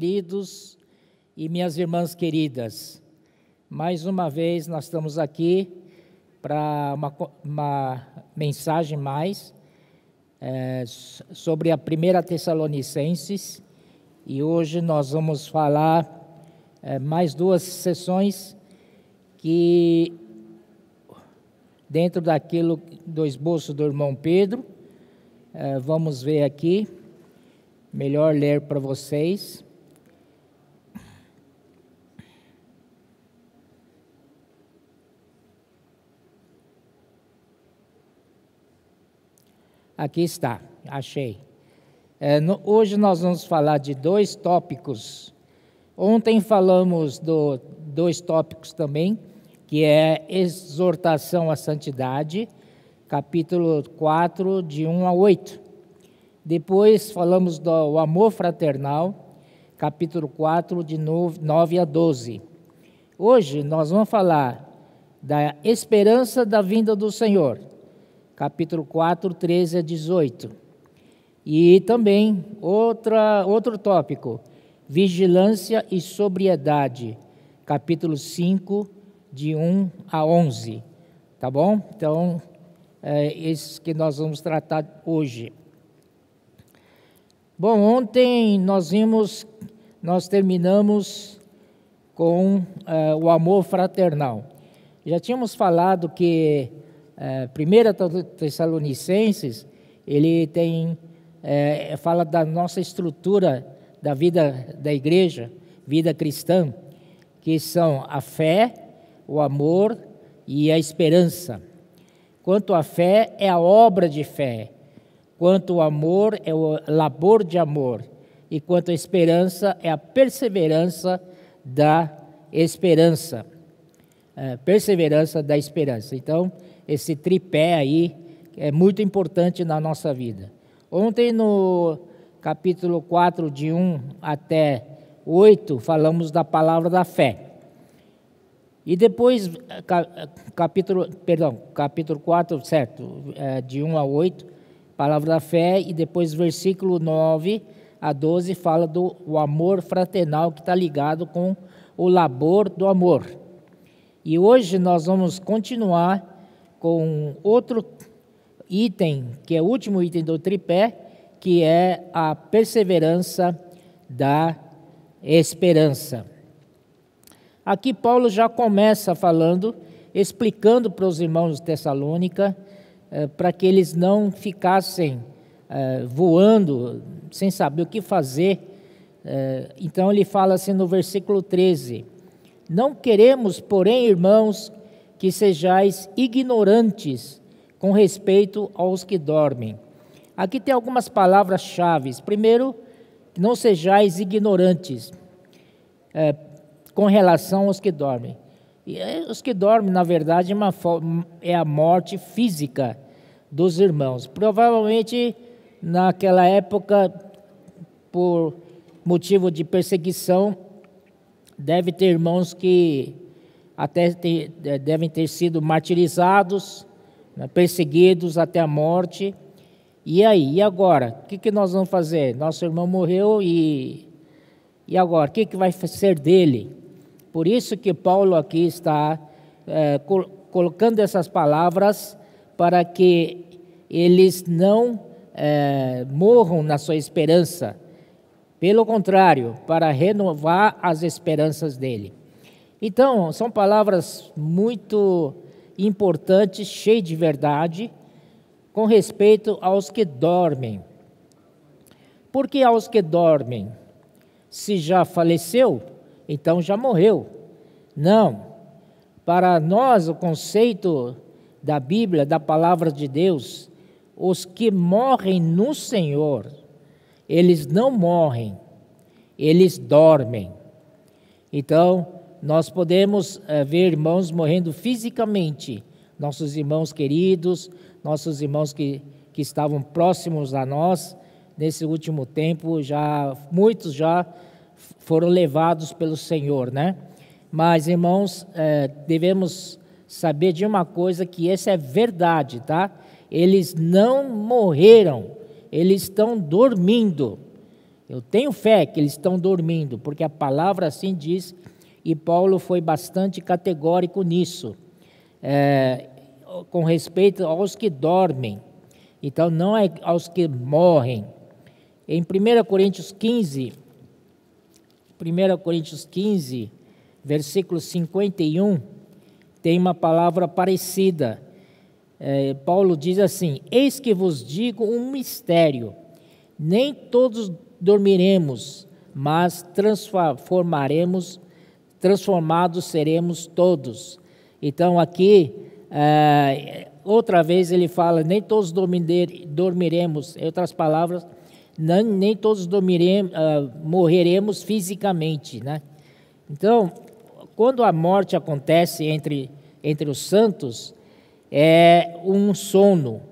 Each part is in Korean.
queridos e minhas irmãs queridas, mais uma vez nós estamos aqui para uma mensagem mais sobre a 1 Tessalonicenses, e hoje nós vamos falar mais duas sessões que, dentro daquilo do esboço do irmão Pedro, vamos ver aqui, melhor ler para vocês. Aqui está, achei. Hoje nós vamos falar de dois tópicos. Ontem falamos de dois tópicos também, que é exortação à santidade, capítulo 4, de 1 a 8. Depois falamos do amor fraternal, capítulo 4, de 9 a 12. Hoje nós vamos falar da esperança da vinda do Senhor, capítulo 4, 13 a 18. E também outro tópico, vigilância e sobriedade, capítulo 5, de 1 a 11. Tá bom? Então, esses que nós vamos tratar hoje. Bom, ontem nós terminamos com o amor fraternal. Já tínhamos falado que 1 Tessalonicenses, ele fala da nossa estrutura da vida da igreja, vida cristã, que são a fé, o amor e a esperança. Quanto à fé, é a obra de fé. Quanto ao amor, é o labor de amor. E quanto à esperança, é a perseverança da esperança. Perseverança da esperança. Então, esse tripé aí é muito importante na nossa vida. Ontem, no capítulo 4, de 1 até 8, falamos da palavra da fé. E depois, capítulo 4, certo, de 1 a 8, palavra da fé, e depois versículo 9 a 12 fala do amor fraternal, que está ligado com o labor do amor. E hoje nós vamos continuar com outro item, que é o último item do tripé, que é a perseverança da esperança. Aqui Paulo já começa falando, explicando para os irmãos de Tessalônica, para que eles não ficassem voando, sem saber o que fazer. Então ele fala assim no versículo 13: não queremos, porém, irmãos, que sejais ignorantes com respeito aos que dormem. Aqui tem algumas palavras-chave. Primeiro, não sejais ignorantes com relação aos que dormem. E os que dormem, na verdade, é a morte física dos irmãos. Provavelmente, naquela época, por motivo de perseguição, deve ter irmãos que até devem ter sido martirizados, perseguidos até a morte. E aí, e agora? O que nós vamos fazer? Nosso irmão morreu e agora? O que vai ser dele? Por isso que Paulo aqui está colocando essas palavras para que eles não morram na sua esperança. Pelo contrário, para renovar as esperanças dele. Então, são palavras muito importantes, cheias de verdade, com respeito aos que dormem. Por que aos que dormem? Se já faleceu, então já morreu. Não. Para nós, o conceito da Bíblia, da palavra de Deus, os que morrem no Senhor, eles não morrem, eles dormem. Então, nós podemos ver irmãos morrendo fisicamente, nossos irmãos queridos, nossos irmãos que estavam próximos a nós, nesse último tempo, muitos já foram levados pelo Senhor, né? Mas, irmãos, devemos saber de uma coisa, que essa é verdade, tá? Eles não morreram, eles estão dormindo. Eu tenho fé que eles estão dormindo, porque a palavra assim diz, e Paulo foi bastante categórico nisso, com respeito aos que dormem. Então, não é aos que morrem. Em 1 Coríntios 15, versículo 51, tem uma palavra parecida. Paulo diz assim: eis que vos digo um mistério, nem todos dormiremos, mas transformados seremos todos. Então aqui, outra vez ele fala, nem todos dormiremos, em outras palavras, nem todos morreremos fisicamente, né? Então, quando a morte acontece entre os santos, é um sono.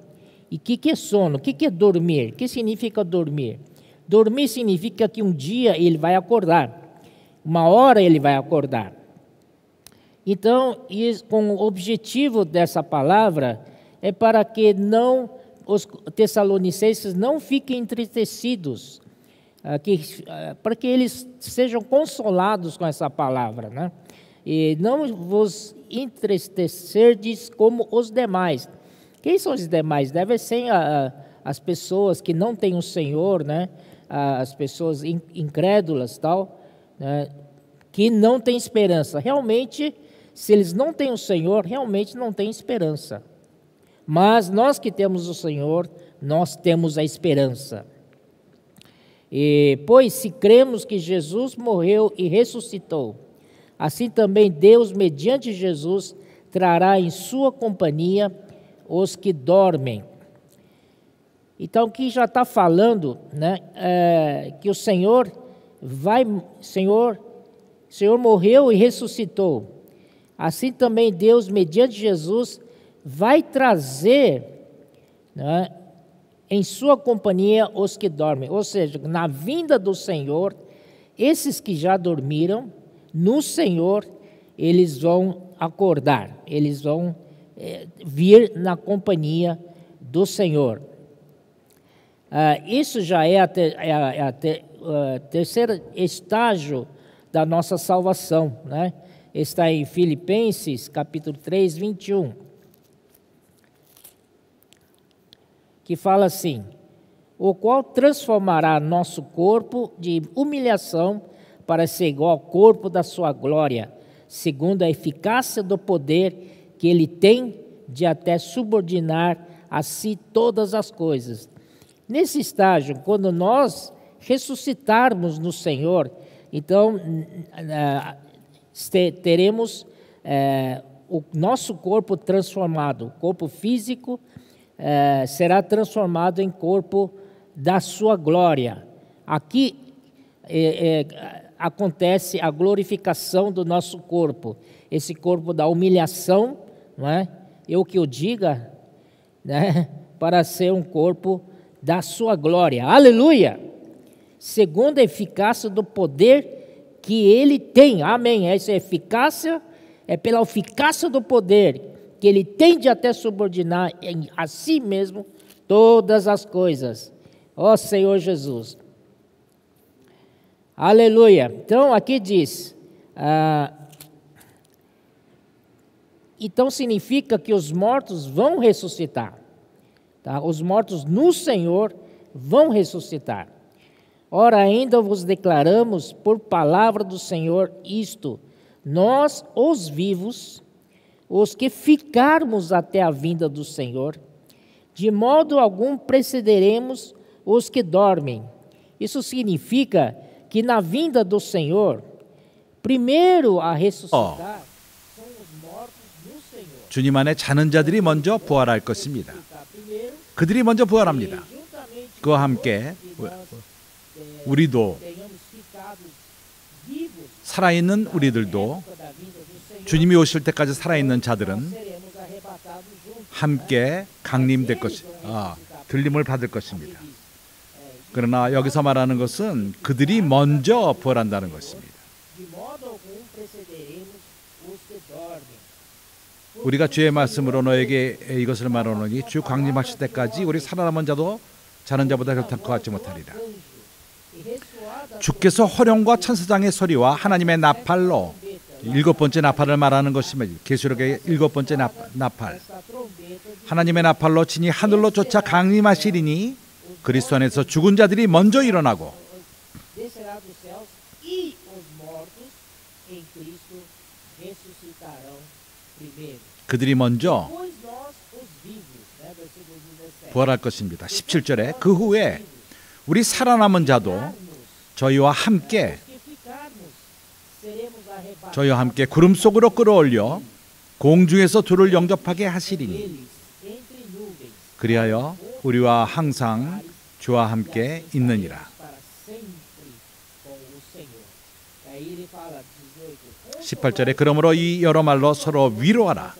E o que é sono? O que é dormir? O que significa dormir? Dormir significa que um dia ele vai acordar, uma hora ele vai acordar. Então, com o objetivo dessa palavra é para que os tessalonicenses não fiquem entristecidos, para que eles sejam consolados com essa palavra, né? E não vos entristecerdes como os demais. Quem são os demais? Devem ser as pessoas que não têm o Senhor, né? As pessoas incrédulas, tal, né? Que não têm esperança. Realmente, se eles não têm o Senhor, realmente não têm esperança. Mas nós que temos o Senhor, nós temos a esperança. Pois se cremos que Jesus morreu e ressuscitou, assim também Deus, mediante Jesus, trará em sua companhia os que dormem. Então, aqui já está falando, né, que o Senhor morreu e ressuscitou. Assim também Deus, mediante Jesus, vai trazer, né, em sua companhia os que dormem. Ou seja, na vinda do Senhor, esses que já dormiram, no Senhor, eles vão acordar, eles vão vir na companhia do Senhor. Isso já é o terceiro estágio da nossa salvação, né? Está em Filipenses, capítulo 3, 21, que fala assim: o qual transformará nosso corpo de humilhação para ser igual ao corpo da sua glória, segundo a eficácia do poder que ele tem de até subordinar a si todas as coisas. Nesse estágio, quando nós ressuscitarmos no Senhor, então teremos o nosso corpo transformado, o corpo físico será transformado em corpo da sua glória. Aqui acontece a glorificação do nosso corpo, esse corpo da humilhação, não é? Eu que o diga, né? Para ser um corpo da sua glória, aleluia, segundo a eficácia do poder que ele tem, amém, essa eficácia é pela eficácia do poder que ele tem de até subordinar a si mesmo todas as coisas, ó Senhor Jesus, aleluia. Então aqui diz, então significa que os mortos vão ressuscitar. Tá? Os mortos no Senhor vão ressuscitar. Ora, ainda vos declaramos por palavra do Senhor isto: nós, os vivos, os que ficarmos até a vinda do Senhor, de modo algum precederemos os que dormem. Isso significa que na vinda do Senhor, primeiro a ressuscitar são os mortos no Senhor. 주님 안에 자는 자들이 먼저 부활할 것입니다. 그들이 먼저 부활합니다. 그와 함께 우리도 살아있는 우리들도 주님이 오실 때까지 살아있는 자들은 함께 강림될 들림을 받을 것입니다. 그러나 여기서 말하는 것은 그들이 먼저 부활한다는 것입니다. 우리가 주의 말씀으로 너에게 이것을 말하노니 주 강림하실 때까지 우리 살아남은 자도 자는 자보다 결탄코 같지 못하리라. 주께서 호령과 천사장의 소리와 하나님의 나팔로, 7번째 나팔을 말하는 것입니다. 계시록의 7번째 나팔. 하나님의 나팔로 친히 하늘로 쫓아 강림하시리니 그리스도 안에서 죽은 자들이 먼저 일어나고 그들이 먼저 부활할 것입니다. 17절에 그 후에 우리 살아남은 자도 저희와 함께 구름 속으로 끌어올려 공중에서 주를 영접하게 하시리니 그리하여 우리와 항상 주와 함께 있느니라. 18절에 그러므로 이 여러 말로 서로 위로하라.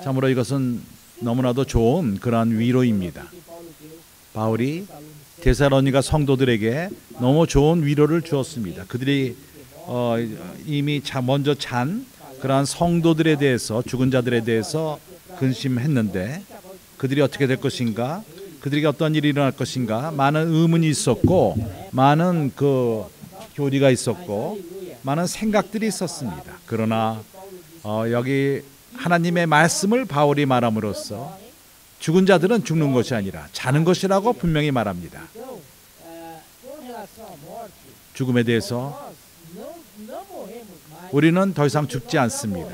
참으로 이것은 너무나도 좋은 그러한 위로입니다. 바울이 데살로니가 성도들에게 너무 좋은 위로를 주었습니다. 그들이 이미 먼저 찬 그러한 성도들에 대해서, 죽은 자들에 대해서 근심했는데 그들이 어떻게 될 것인가, 그들에게 어떤 일이 일어날 것인가, 많은 의문이 있었고 많은 그 교리가 있었고 많은 생각들이 있었습니다. 그러나 여기 하나님의 말씀을 바울이 말함으로써 죽은 자들은 죽는 것이 아니라 자는 것이라고 분명히 말합니다. 죽음에 대해서 우리는 더 이상 죽지 않습니다.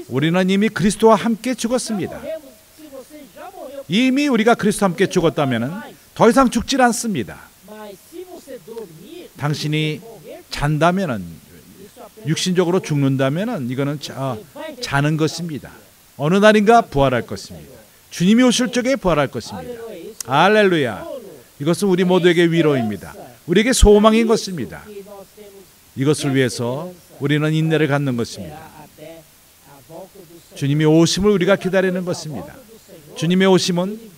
우리는 이미 그리스도와 함께 죽었습니다. 이미 우리가 그리스도와 함께 죽었다면 더 이상 죽질 않습니다. 당신이 잔다면은, 육신적으로 죽는다면은 이거는 자는 것입니다. 어느 날인가 부활할 것입니다. 주님이 오실 적에 부활할 것입니다. 할렐루야. 이것은 우리 모두에게 위로입니다. 우리에게 소망인 것입니다. 이것을 위해서 우리는 인내를 갖는 것입니다. 주님의 오심을 우리가 기다리는 것입니다. 주님의 오심은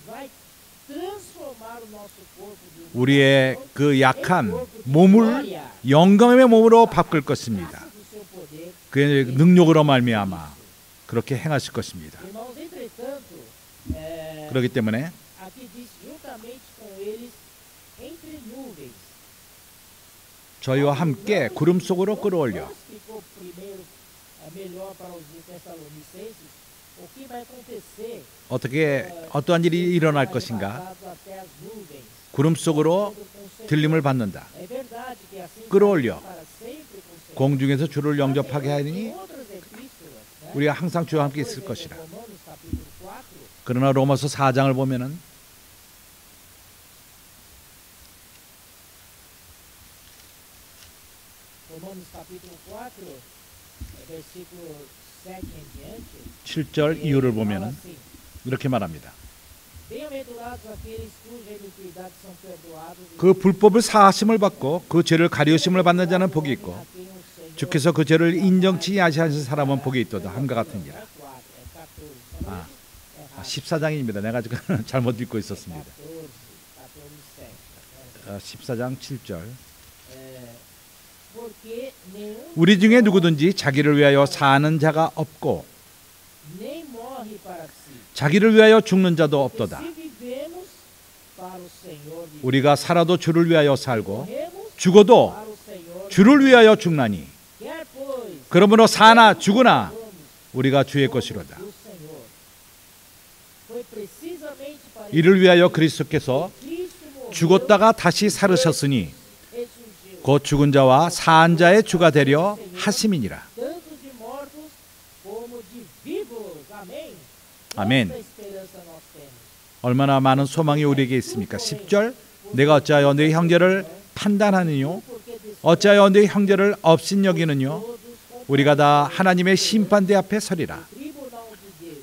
우리의 그 약한 몸을 영광의 몸으로 바꿀 것입니다. 그의 능력으로 말미암아 그렇게 행하실 것입니다. 그렇기 때문에 저희와 함께 구름 속으로 끌어올려 어떠한 일이 일어날 것인가? 구름 속으로 들림을 받는다. 끌어올려 공중에서 주를 영접하게 하니 우리가 항상 주와 함께 있을 것이라. 그러나 로마서 4장을 보면은 Romanos capítulo 4, versículo 7 em diante, 7절 이유를 보면은 이렇게 말합니다. bem-aventurados aqueles cuja iniquidades são perdoadas e 그 불법을 사하심을 받고 그 죄를 가리우심을 받는 자는 복이 있고 주께서 그 죄를 인정치 아시하신 사람은 복이 있도다 함과 같으니라. 14장입니다. 내가 지금 잘못 읽고 있었습니다. 14장 7절. porque nenhum 우리 중에 누구든지 자기를 위하여 사는 자가 없고 nem morre para si. 자기를 위하여 죽는 자도 없도다. Se vivemos para o Senhor, 우리가 살아도 주를 위하여 살고 morremos 죽어도 para o Senhor. 주를 위하여 죽나니 Quer pois 그러므로 사나 죽으나 우리가 주의 것이로다. do Senhor. Foi precisamente para 이를 위하여 그리스도께서 Cristo morreu 죽었다가 다시 살으셨으니 ressurgiu, 곧 죽은 자와 산 자의 주가 되려 하심이니라. tanto de mortos como de vivos. Amém. 아멘. Quanta esperança nós temos. 얼마나 많은 소망이 우리에게 있습니까? 10절 내가 어찌하여 네 형제를 판단하느뇨 어찌하여 네 형제를 업신여기느뇨 우리가 다 하나님의 심판대 앞에 서리라. Tribunal de Deus,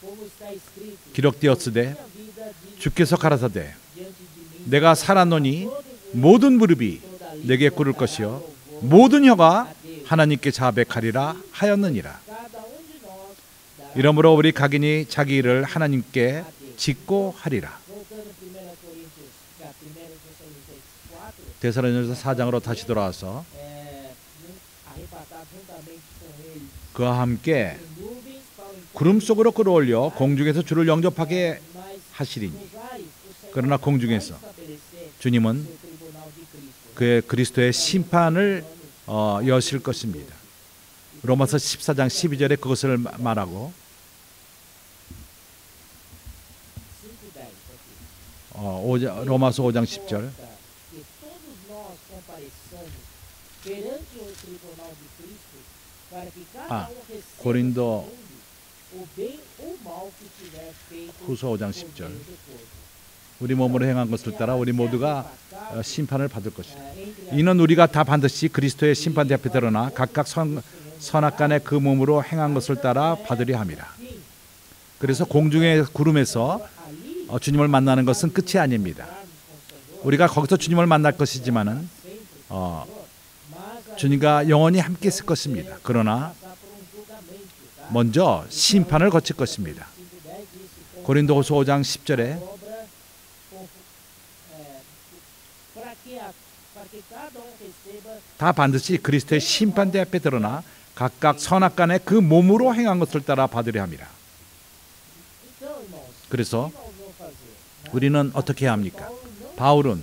como está escrito, 기록되었으되 a vida de 주께서 가라사대 diante de mim, 내가 살았노니 모든 무릎이 내게 꿇을 것이요 모든 혀가 하나님께 자백하리라 하였느니라. cada de nós dará. 이러므로 우리 각인이 자기 일을 하나님께 짓고 하리라. Voltando a 1 Coríntios, 4, 데살로니가서 4장으로 다시 돌아와서 arrebatado juntamente com ele 그와 함께 em nuvens para o encontro 구름 속으로 끌어올려 공중에서 주를 영접하게 mas 하시리니 nos ares o Senhor 그러나 공중에서 estabelecerá 주님은 seu tribunal de Cristo. 그 그리스도의 심판을 여실 것입니다. 로마서 14장 12절에 그것을 말하고 5:10 aqui. 로마서 5장 10절 Que todos nós compareçamos perante o tribunal de Cristo, para que cada receba 고린도 o bem ou mal que tiver feito 후서 5장 por 10절 meio do corpo. 우리 몸으로 행한 것을 따라 우리 모두가 심판을 받을 것이다. Entre 이는 우리가 다 반드시 그리스도의 심판대 앞에 드러나 각각 선악간에 그 몸으로 행한 것을 따라 받으려 함이라. 그래서 공중의 구름에서 주님을 만나는 것은 끝이 아닙니다. 우리가 거기서 주님을 만날 것이지만은 주님과 영원히 함께 있을 것입니다. 그러나 먼저 심판을 거칠 것입니다. 고린도후서 5장 10절에 다 반드시 그리스도의 심판대 앞에 드러나 각각 선악간에 그 몸으로 행한 것을 따라 받으려 함이라. 그래서 우리는 어떻게 해야 합니까? 바울은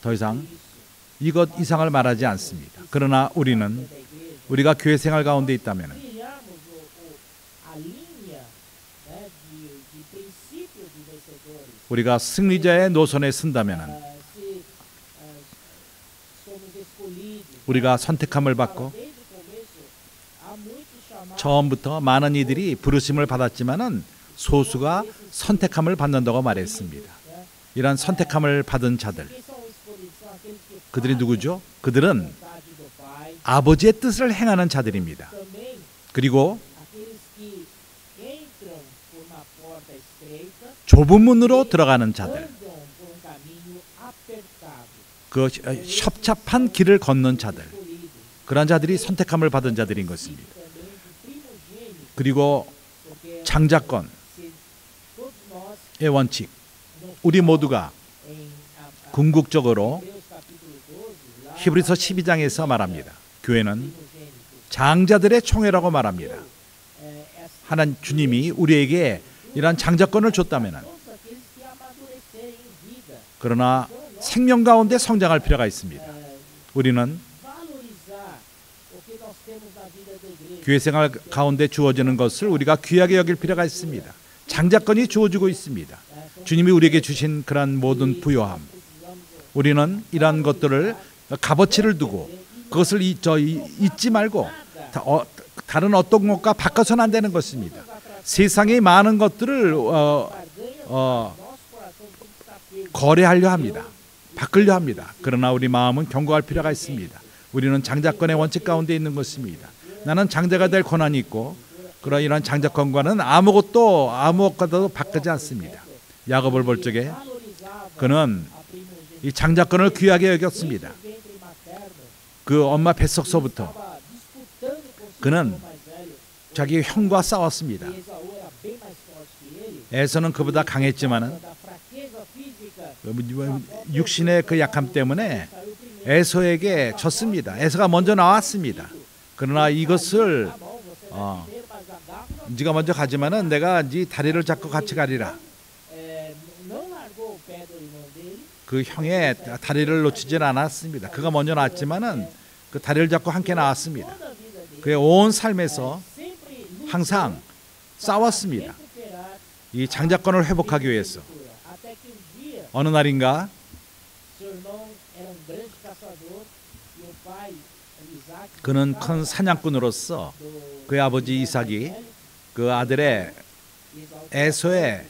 더 이상 이것 이상을 말하지 않습니다. 그러나 우리는 우리가 교회 생활 가운데 있다면 a linha, né, de princípio de vencedores. 우리가 승리자의 노선에 쓴다면 Se somos escolhidos, 우리가 선택함을 받고 desde o começo, há muitos chamados. 처음부터 많은 이들이 부르심을 받았지만은 소수가 선택함을 받는다고 말했습니다. 이러한 선택함을 받은 자들, Quem são os escolhidos? São aqueles que 그들이 누구죠? 그들은 vontade do Pai. 아버지의 뜻을 행하는 자들입니다. Também 그리고 aqueles que entram por uma porta estreita, 좁은 문으로 들어가는 자들, andam por um caminho apertado. 그 협잡한 길을 걷는 자들, Escolhidos. 그러한 자들이 선택함을 받은 자들인 것입니다. Também de primogênito, 그리고 porque 장자권의 se todos nós 원칙, 우리 모두가 em 궁극적으로 Hebreus capítulo 12, lá 히브리서 12장에서 말합니다. 교회는 primogênito, 장자들의 총회라고 말합니다. essa 하나님 주님이 우리에게 이러한 장자권을 줬다면 todos aqueles que amadurecerem em vida, 그러나 생명 가운데 성장할 필요가 있습니다. 우리는 valorizar o que nós temos na vida da igreja. 교회 생활 가운데 주어지는 것을 우리가 귀하게 여길 필요가 있습니다. 장자권이 주어지고 있습니다. 주님이 우리에게 주신 그러한 모든 부요함, 우리는 이러한 것들을 값어치를 두고 그것을 잊지 말고 다른 어떤 것과 바꿔서는 안 되는 것입니다. 세상의 많은 것들을 거래하려 합니다. 바꾸려 합니다. 그러나 우리 마음은 경고할 필요가 있습니다. 우리는 장자권의 원칙 가운데 있는 것입니다. 나는 장자가 될 권한이 있고 그러나 이런 장자권과는 아무것도 바꾸지 않습니다. 야곱을 볼 적에 그는 이 장자권을 귀하게 여겼습니다. 그 엄마 뱃속서부터 그는 자기 형과 싸웠습니다. 에서는 그보다 강했지만은 육신의 그 약함 때문에 에서에게 졌습니다. 에서가 먼저 나왔습니다. 그러나 이것을 네가 먼저 가지만은 내가 네 다리를 잡고 같이 가리라. 그 형의 다리를 놓치질 않았습니다. 그가 먼저 나왔지만은 그 다리를 잡고 함께 나왔습니다. 그의 온 삶에서 항상 싸웠습니다. 이 장자권을 회복하기 위해서. 어느 날인가 그는 큰 사냥꾼으로서 그의 아버지 이삭이 그 아들의 에서의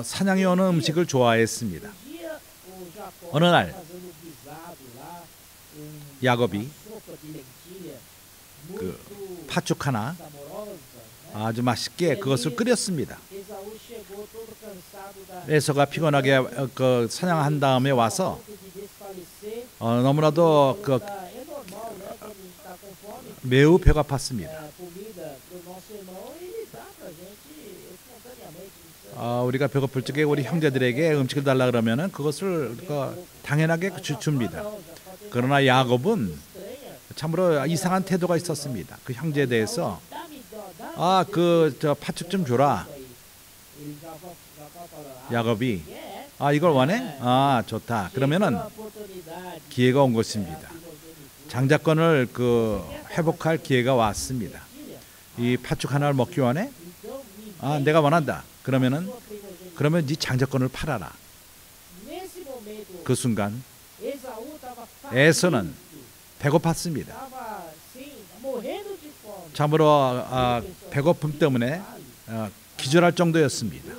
사냥해 오는 음식을 좋아했습니다. 어느 날 야곱이 그 팥죽 하나 아주 맛있게 그것을 끓였습니다. 에서가 피곤하게 그 사냥한 다음에 와서 너무나도 그 매우 배가 팠습니다. 우리가 배고플 적에 우리 형제들에게 음식을 달라 그러면은 그것을 당연하게 줍니다. 그러나 야곱은 참으로 이상한 태도가 있었습니다. 그 형제에 대해서 그 팥죽 좀 줘라. 야곱이 아, 이걸 원해? 아, 좋다. 그러면은 Chegou a oportunidade 기회가 온 것입니다. da primogenitura. 장자권을 회복할 기회가 왔습니다. 이 팥죽 하나를 먹기 원해? Então, 아, 내가 원한다. 그러면은 sua primogenitura. 그러면 네 장자권을 팔아라. Nesse momento, 그 순간 Esaú estava 에서는 배고팠습니다. estava assim, morrendo de fome. 참으로 배고픔 때문에 기절할 정도였습니다.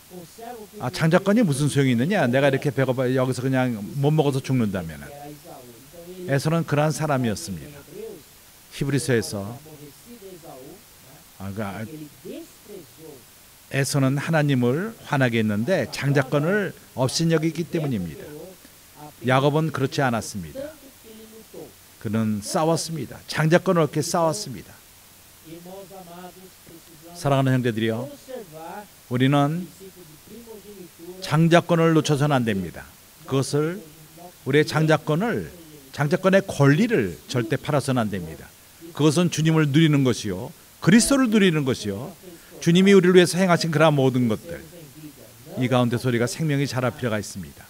Conserva o 아, 장자권이 무슨 소용이 있느냐? 내가 이렇게 배고파 여기서 그냥 못 먹어서 죽는다면. era Esaú. Então ele 에서는 그러한 사람이었습니다. Hebreus, 히브리서에서 aborrecido Esaú, 그러니까 ele desprezou 에서는 하나님을 화나게 했는데 장자권을 업신여기기 때문입니다. 야곱은 그렇지 않았습니다. tanto que ele lutou. 그는 싸웠습니다. 장자권을 얻게 싸웠습니다. Irmãos amados, precisamos 사랑하는 형제들이요, conservar 우리는 o princípio de primogenitura. 장자권을 놓쳐서는 안 됩니다. 그것을 우리의 장자권의 권리를 절대 팔아서는 안 됩니다. 그것은 주님을 누리는 것이요, 그리스도를 누리는 것이요, 주님이 우리를 위해서 행하신 그러한 모든 것들, 이 가운데서 우리가 생명이 자랄 필요가 있습니다.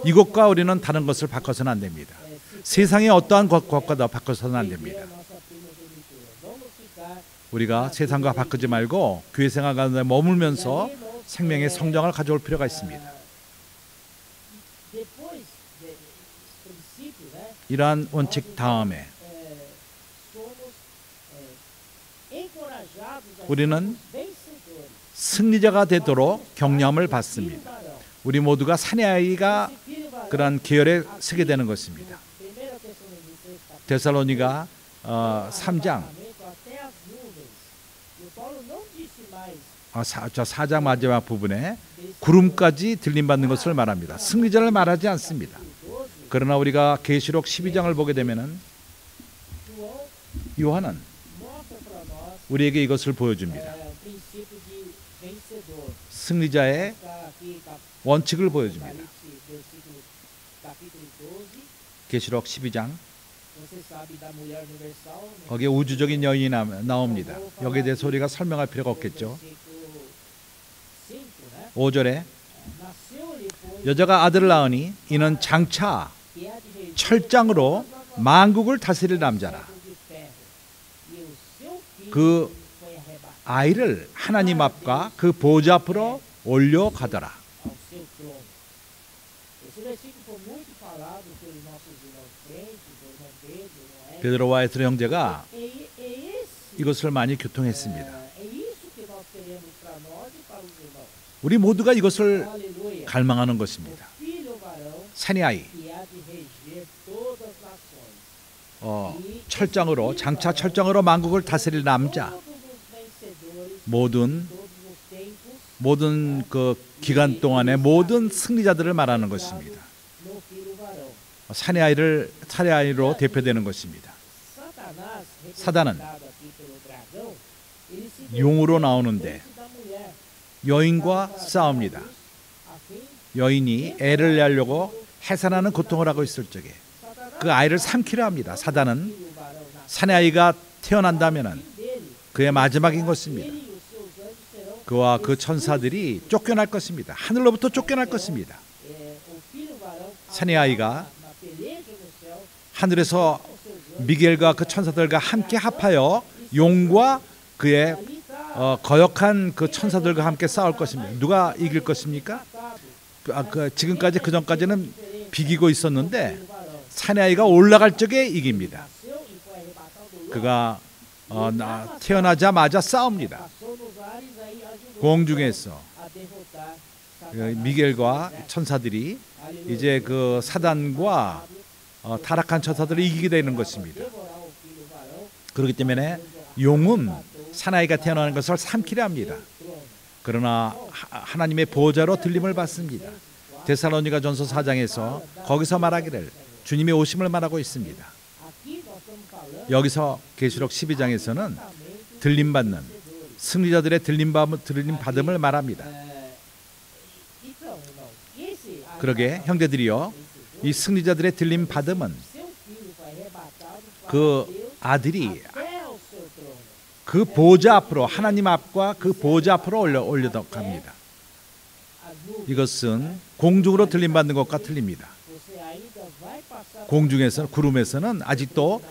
이것과 우리는 다른 것을 바꿔서는 안 됩니다. 세상의 어떠한 것과도 바꿔서는 안 됩니다. Nossa primogenitura. Vamos ficar 우리가 세상과 바꾸지 말고 교회 생활 가운데 머물면서 생명의 성장을 가져올 필요가 있습니다. depois desse princípio, né? 이러한 원칙 다음에 Somos encorajados a 우리는 sermos vencedores. 승리자가 되도록 격려함을 Filho 받습니다. varão. 우리 모두가 사내 아이가 Esse filho varão, 그러한 계열에 서게 되는 것입니다. 1 Tessalonicenses capítulo 데살로니가 3장 até as nuvens. E o Paulo não disse mais 4장 마지막 부분에 구름까지 들림받는 것을 말합니다. 승리자를 말하지 않습니다. 12. 그러나 우리가 계시록 12장을 보게 되면은 João 요한은 mostra para nós 우리에게 이것을 보여줍니다. o princípio de vencedor. 승리자의 Está aqui 원칙을 보여줍니다. Apocalipse, versículo, capítulo 12. 계시록 12장 Você sabe da mulher universal, né? 거기에 우주적인 여인이 나옵니다. 여기에 대해서 우리가 설명할 필요가 없겠죠. Versículo 5, né? 5절에 Nasceu-lhe, pois, 여자가 아들을 낳으니 이는 장차 que há de reger 철장으로 만국을 다스릴 남자라. de ferro. E o seu filho 그 foi arrebatado 아이를 하나님 앞과 그 보좌 앞으로 올려가더라. ao seu trono. Esse versículo foi muito falado pelos nossos irmãos crentes, o irmão Pedro, não é? 베드로와 에스라 형제가 É esse, 이것을 많이 교통했습니다. é isso que nós queremos para nós e para os irmãos. 우리 모두가 이것을 Aleluia. 갈망하는 것입니다. O filho varão 사내 아이 que há de reger todas as nações. 철장으로 장차 철장으로 만국을 다스릴 남자. Todos os vencedores, 모든 todos os tempos, 모든 그 기간 동안의 모든 승리자들을 말하는 것입니다. no filho varão. 사내 아이로 대표되는 것입니다. Satanás, 사단은 representado aqui pelo dragão, ele se 용으로 defende 나오는데 da mulher, 여인과 싸웁니다. a fim 여인이 애를 낳으려고 해산하는 고통을 하고 있을 적에 그 아이를 삼키려 합니다. 사단은 filho varão nascer 사내 아이가 태어난다면은 dele, 그의 마지막인 것입니다. ele e os seus anjos serão 그와 그 천사들이 쫓겨날 것입니다. 하늘로부터 쫓겨날 것입니다. o filho varão 사내 아이가 na peleja no céu 하늘에서 com seus anjos. 미겔과 그 천사들과 함께 합하여 용과 그의 Ali está 거역한 그 천사들과 함께 싸울 것입니다. 누가 이길 것입니까? atado. 지금까지 그 전까지는 비기고 있었는데 Filho varão 사내 아이가 올라갈 적에 이깁니다. nasceu e foi arrebatado logo. 그가 태어나자마자 싸웁니다. Passou nos ares aí ajudou 공중에서 a derrotar 그 Satanás. 미겔과 천사들이 Aleluia. 이제 그 사단과 타락한 천사들을 이기게 되는 것입니다. Devorar o filho varão 그렇기 때문에 용은 사나이가 태어나는 것을 삼키려 합니다. trono. 그러나 하나님의 보호자로 들림을 받습니다. 데살로니가 전서 4장에서 거기서 말하기를 주님의 오심을 말하고 있습니다. Aqui nós estamos falando 여기서 계시록 12장에서는 exatamente 들림받는 승리자들의 들림받음을 말합니다. então, irmãos, esse 그러게 형제들이요, 이 승리자들의 들림받음은 seu filho foi arrebatado 그 para Deus 아들이 até ao seu trono. 그 보좌 앞으로 하나님 앞과 그 보좌 앞으로 올려갑니다. 이것은 공중으로 들림받는 것과 틀립니다. você ainda vai passar 공중에서 구름에서는 아직도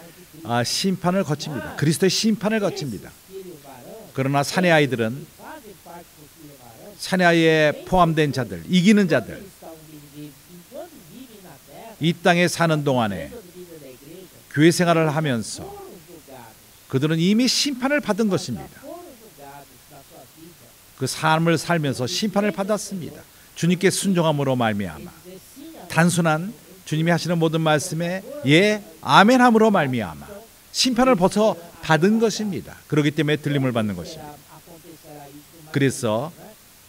심판을 거칩니다. 그리스도의 심판을 거칩니다. filho varão, 그러나 사내 아이들은 fazem parte do filho varão, 사내 아이에 포함된 자들, 이기는 자들, eles estão enquanto vivem na terra, 이 땅에 사는 동안에 toda a vida da igreja, 교회 생활을 하면서 foram julgados, 그들은 이미 심판을 받은 것입니다. foram julgados na sua vida. 그 삶을 살면서 심판을 받았습니다. 주님께 순종함으로 말미암아 Dizer sim a 단순한 주님이 하시는 모든 말씀에 예 아멘함으로 말미암아 심판을 벗어 받은 것입니다. 그렇기 때문에 들림을 받는 것입니다. acontecerá isso mais. 그래서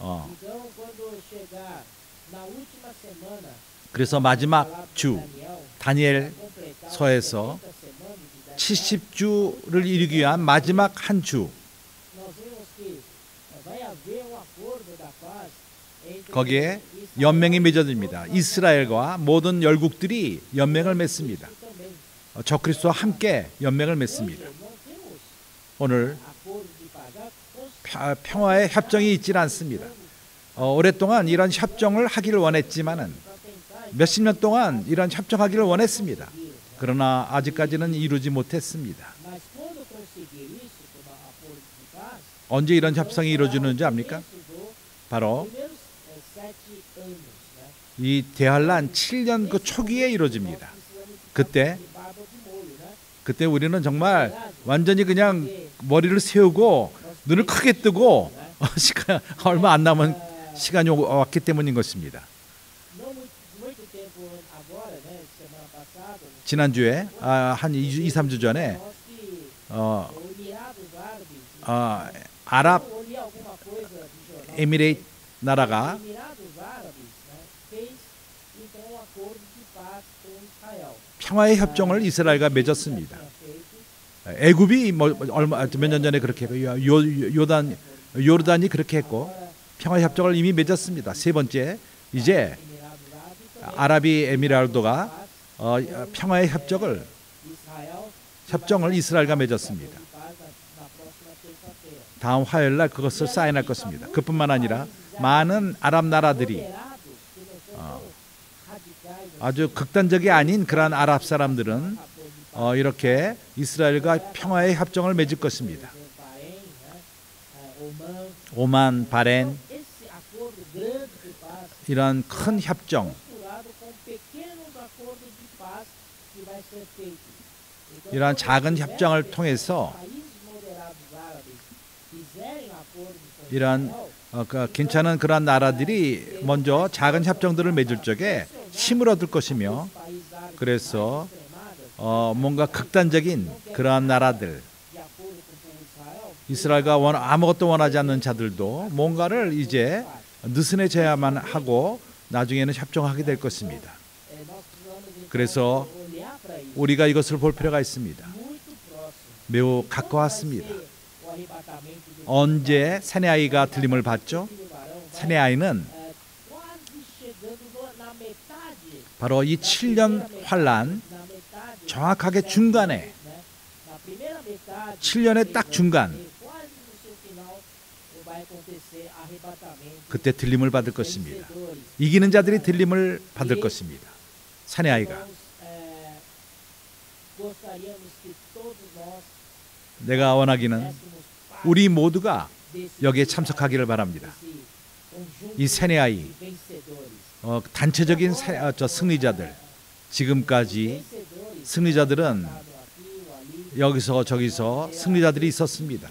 Então, quando chegar na última semana, 그래서 마지막 주 Daniel 다니엘 completar 서에서 70 semanas de Daniel, 70주를 이루기 위한 마지막 한 주 nós vemos que vai haver acordo da paz entre 거기에 Israel 연맹이 맺어집니다. 이스라엘과 모든 열국들이 연맹을 맺습니다. também. 적그리스도와 함께 연맹을 맺습니다. Não temos 오늘 acordo de paz. 평화의 협정이 있지 않습니다. 오랫동안 이런 협정을 하기를 원했지만은 몇십 년 동안 이런 협정하기를 원했습니다. 그러나 아직까지는 이루지 못했습니다. Mas quando conseguir isso, como acordo de paz, 언제 이런 협상이 이루어지는지 압니까? isso do 바로 primeiros 7 anos, né? 이 대환란 7년 그 초기에 이루어집니다. 그때 De barba de molho, né? 그때 우리는 정말 완전히 그냥 머리를 세우고 눈을 크게 뜨고 시간 얼마 안 남은 시간이 왔기 때문인 것입니다. Não muito tempo agora, né? Semana passada, 지난주에 한 2, 3주 전에 nós que 어, Emirados Árabes, 아랍 eu li alguma coisa no jornal. 에미레이트 나라가 Emirados Árabes, né, fez então um acordo de paz com Israel. 평화의 협정을 이스라엘과 맺었습니다. Tinha feito, 애굽이 얼마 몇 년 전에 그렇게 했고 요르단이 그렇게 했고 평화 협정을 이미 맺었습니다. 세 번째 이제 Emirados Árabes, 아랍이 에미랄도가 평화의 협정을 이스라엘과 맺었습니다. de paz na próxima terça-feira. 다음 화요일 날 그것을 사인할 것입니다. 그뿐만 아니라 많은 아랍 나라들이 Moderados, que não são tão radicais, 아주 극단적이 아닌 그러한 아랍 사람들은 이렇게 이스라엘과 평화의 협정을 맺을 것입니다. Bahrein, né, Oman. 오만, 바렌 Esse acordo grande de paz 이런 큰 협정 misturado com pequenos acordos de paz que vai ser feito. Então, 이러한 quando 작은 tiver 협정을 통해서 países moderados árabes fizerem acordos com 이러한 Israel, 괜찮은 그러한 나라들이 먼저 작은 협정들을 맺을 적에 힘을 얻을 것이며 países árabes 그래서 extremados, 뭔가 극단적인 그러한 나라들 de acordo com o povo de Israel, 이스라엘과 아무것도 원하지 않는 자들도 뭔가를 이제 느슨해져야만 하고 나중에는 협정하게 될 것입니다. nós precisamos então 그래서 olhar para isso 우리가 이것을 볼 필요가 있습니다. muito próximo. 매우 Vai 가까웠습니다. ser o arrebatamento do 언제 사내 아이가 들림을 받죠? filho varão, vai 사내 아이는 quase chegando na metade, 바로 이 7년 환란 na metade, 정확하게 중간에 né? Na primeira metade, 7년의 딱 중간 quase no seu final, vai acontecer arrebatamento. 그때 들림을 받을 것입니다. Vencedores. 이기는 자들이 들림을 받을 것입니다. 사내 아이가 Irmãos, gostaríamos que todos nós 내가 원하기는 fizéssemos parte 우리 모두가 desse 여기에 참석하기를 바랍니다. desse conjunto 이 세네 아이 de vencedores. 단체적인 승리자들 지금까지 Vencedores 승리자들은 aqui ou ali, 여기서 저기서 승리자들이 있었습니다.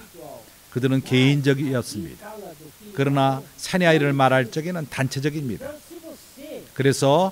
그들은 개인적이었습니다. fala do filho. 그러나 사내 아이를 말할 적에는 단체적입니다. Então, se você 그래서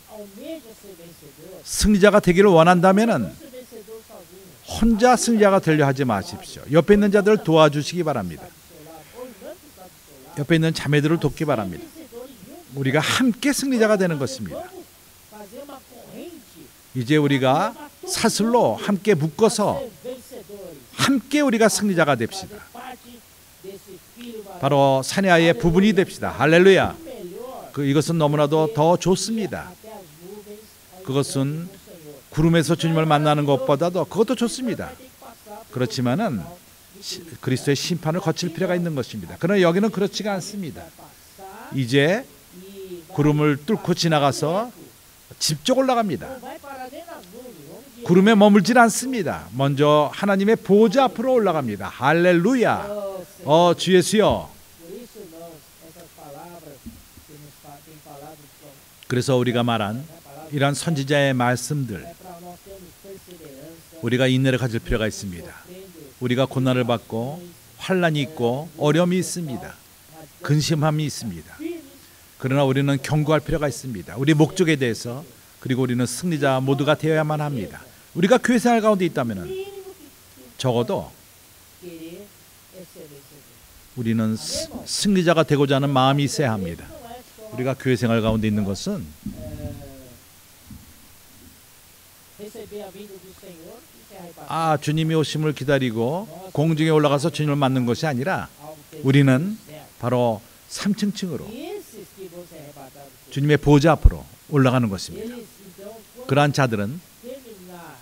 almeja ser vencedor, 승리자가 되기를 원한다면은 não ser vencedor sozinho. 혼자 승리자가 되려 하지 마십시오. 옆에 있는 자들을 도와주시기 바랍니다. Do seu lado, ou irmã que está do seu lado. 옆에 있는 자매들을 돕기 바랍니다. Vencedores juntos. 우리가 함께 승리자가 되는 것입니다. Vamos fazer uma corrente 이제 우리가 사슬로 함께 묶어서 ser vencedores. 함께 우리가 승리자가 됩시다. Fazer parte desse filho varão. 바로 사내 아이의 부분이 됩시다. 할렐루야. Melhor 이것은 너무나도 더 좋습니다. até as nuvens ao 그것은 encontro com o Senhor. 구름에서 주님을 만나는 것보다도 그것도 좋습니다. Tem que passar por 그렇지만은 그리스도의 심판을 거칠 필요가 있는 것입니다. 그러나 여기는 그렇지가 않습니다. passar 이제 구름을 뚫고 지나가서 직접 올라갑니다. Não vai parar nem nas nuvens. Vamos de 구름에 머물질 않습니다. 먼저 하나님의 보좌 앞으로 올라갑니다. 할렐루야. 주 예수여. Por isso nós, essas palavras que nos têm falado são 그래서 우리가 말한 이러한 선지자의 말씀들, para nós termos perseverança, 우리가 인내를 가질 필요가 있습니다. 우리가 고난을 받고 환난이 있고 어려움이 있습니다. 근심함이 있습니다. 그러나 우리는 경고할 필요가 있습니다. 우리 목적에 대해서. 그리고 우리는 승리자 모두가 되어야만 합니다. 우리가 교회 생활 가운데 있다면 적어도 querer é ser vencedor. 우리는 승리자가 되고자 하는 마음이 있어야 합니다. Não é só 우리가 교회 생활 가운데 있는 것은 receber a vinda do Senhor e se arrebatar. 주님이 오심을 기다리고 공중에 올라가서 주님을 맞는 것이 아니라 Algo tem 우리는 certo. 바로 3층층으로 E esses que vão ser arrebatados por 주님의 보좌 앞으로 올라가는 것입니다. eles, então, quando 그러한 자들은 terminar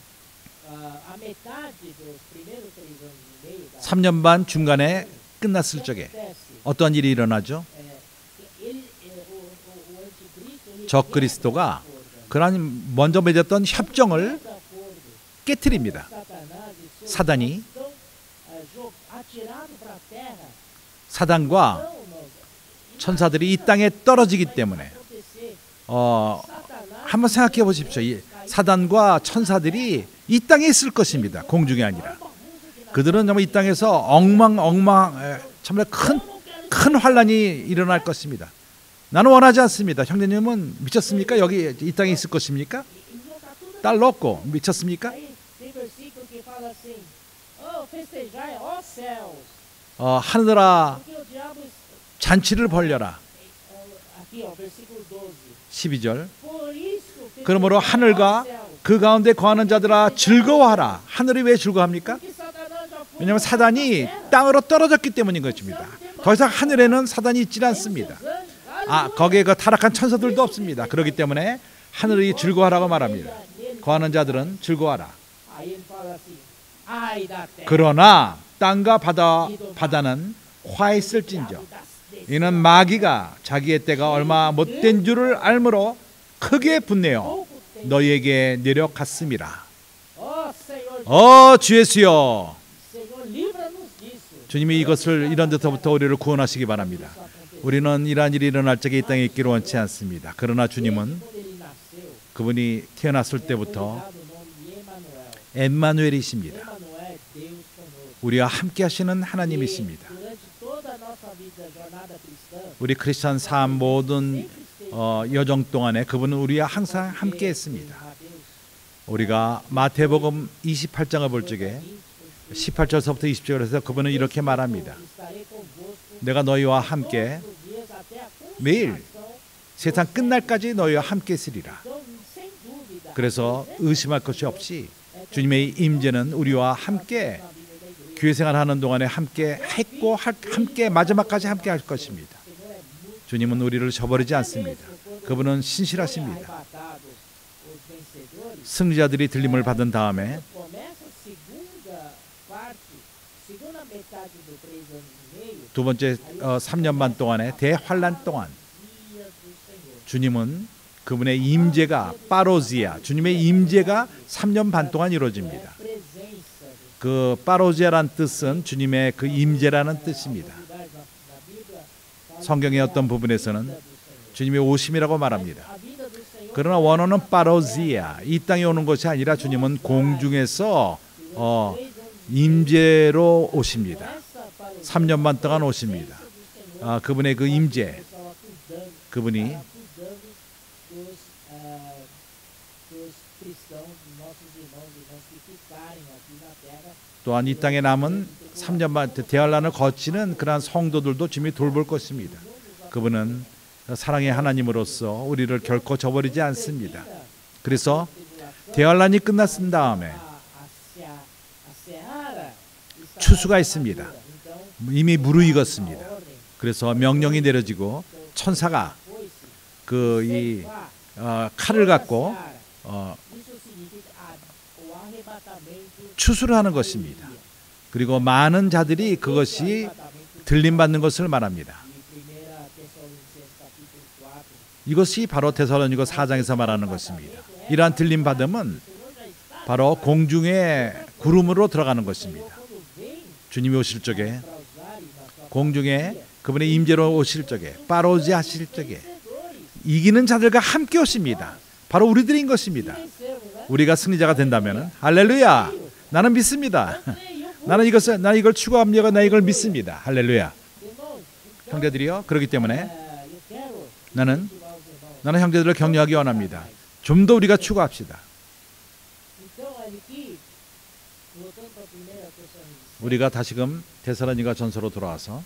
a metade dos primeiros 3 anos e meio da 3년 반 중간에 끝났을 적에 acontece, 어떠한 일이 일어나죠? ele, o anticristo, ele 적 그리스도가 그러한 먼저 맺었던 협정을 quebra acordo. 깨트립니다. Satanás e seus 사단이 estão atirados para a terra. 사단과 Então, irmãos, 천사들이 이 땅에 떨어지기 때문에 acontecer, 한번 생각해 보십시오. 이 사단과 천사들이 이 땅에 있을 것입니다. 공중이 아니라. 그들은 정말 이 땅에서 정말 큰 환란이 일어날 것입니다. 나는 원하지 않습니다. 형제님은 미쳤습니까? 여기 이 땅에 있을 것입니까? 딸 넣고 미쳤습니까? aí tem versículo que fala assim: oh, festejai, ó céus, 하늘아 porque o diabo, 잔치를 벌려라. aqui ó, versículo 12. 12절. Por isso, 그러므로 festejai, ó 하늘과 céus, 그 가운데 거하는 자들아 즐거워하라. 하늘이 왜 즐거워합니까? porque Satanás já foi 왜냐하면 사단이 땅으로 떨어졌기 때문인 것입니다. 더 이상 하늘에는 사단이 있지 않습니다. 거기에 그 타락한 천사들도 없습니다. 그렇기 때문에 하늘이 즐거워하라고 말합니다. 거하는 자들은 즐거워하라. Aí ele fala assim: ai da terra, 그러나 땅과 바다는 화했을진저 이는 마귀가 자기의 때가 얼마 못된 줄을 알므로 크게 분내어 너희에게 내려갔음이라. ó Senhor, 주 예수여, Senhor, livra-nos disso. 주님이 이런 데서부터 우리를 구원하시기 바랍니다. 우리는 이러한 일이 일어날 적에 이 땅에 있기를 원치 않습니다. 그러나 주님은 Quando ele nasceu, 그분이 태어났을 때부터 dado o nome de Emanuel. 엠마누엘이십니다. Emanuel, Deus conosco. 우리와 함께 하시는 하나님이십니다. Durante toda a nossa vida, jornada cristã, 우리 크리스천 삶 모든 여정 동안에 그분은 우리와 항상 함께 했습니다. 우리가 마태복음 28장을 볼 적에 18절서부터 20절에서 그분은 이렇게 말합니다. estarei convosco 내가 너희와 함께 todos os dias até a 매일 consumação. 세상 끝날까지 너희와 함께 있으리라. Então, sem dúvida, 그래서 의심할 것이 없이 주님의 임재는 우리와 함께 교회 생활하는 동안에 함께 했고 함께 마지막까지 함께 할 것입니다. 주님은 우리를 저버리지 않습니다. 그분은 신실하십니다. arrebatados os vencedores, 승리자들이 들림을 받은 다음에 começa a segunda metade do 3 anos e meio, 두 번째 3년 반 동안의 대환란 동안 dias do Senhor. 주님은 그분의 임재가 파로지아, 주님의 임재가 3년 반 동안 이루어집니다. Presença do 그 파로지아란 뜻은 주님의 그 임재라는 뜻입니다. lugar na Bíblia, 성경의 어떤 부분에서는 주님의 오심이라고 말합니다. a vinda do Senhor 그러나 원어는 파로지아, 이 땅에 오는 것이 아니라 주님은 공중에서 임재로 오십니다. começa para o 3년 반 동안 오십니다. 그분의 그 임재, estava cuidando, 그분이 cuidando dos cristãos, dos nossos irmãos e irmãs que ficarem aqui na terra. 또한 이 땅에 남은 3년 반 대환란을 거치는 그러한 성도들도 주님이 돌볼 것입니다. 그분은 사랑의 하나님으로서 우리를 결코 저버리지 않습니다. 그래서 대환란이 끝났은 다음에 A seara está 추수가 있습니다. então 이미 무르익었습니다. ordem 그래서 명령이 내려지고 천사가 foi-se. 그 Vá, 칼을 갖고 seara. Isso significa o arrebatamento. 추수를 하는 것입니다. 그리고 많은 자들이 그것이 들림 받는 것을 말합니다. E 1 Tessalonicenses capítulo 4, 이것이 바로 데살로니가 4장에서 말하는 것입니다. 이러한 들림 받음은 바로 공중의 구름으로 들어가는 것입니다. 주님이 오실 적에 공중에 그분의 임재로 오실 적에 빠르지 하실 적에 이기는 자들과 함께 오십니다. 바로 우리들인 것입니다. 우리가 승리자가 된다면 할렐루야. 나는 믿습니다. 나는 이걸 추구합니다. 나 이걸 믿습니다. 할렐루야. 형제들이요. 그렇기 때문에 나는 형제들을 격려하기 원합니다. 좀 더 우리가 추구합시다. 우리가 다시금 데살로니가 전서로 돌아와서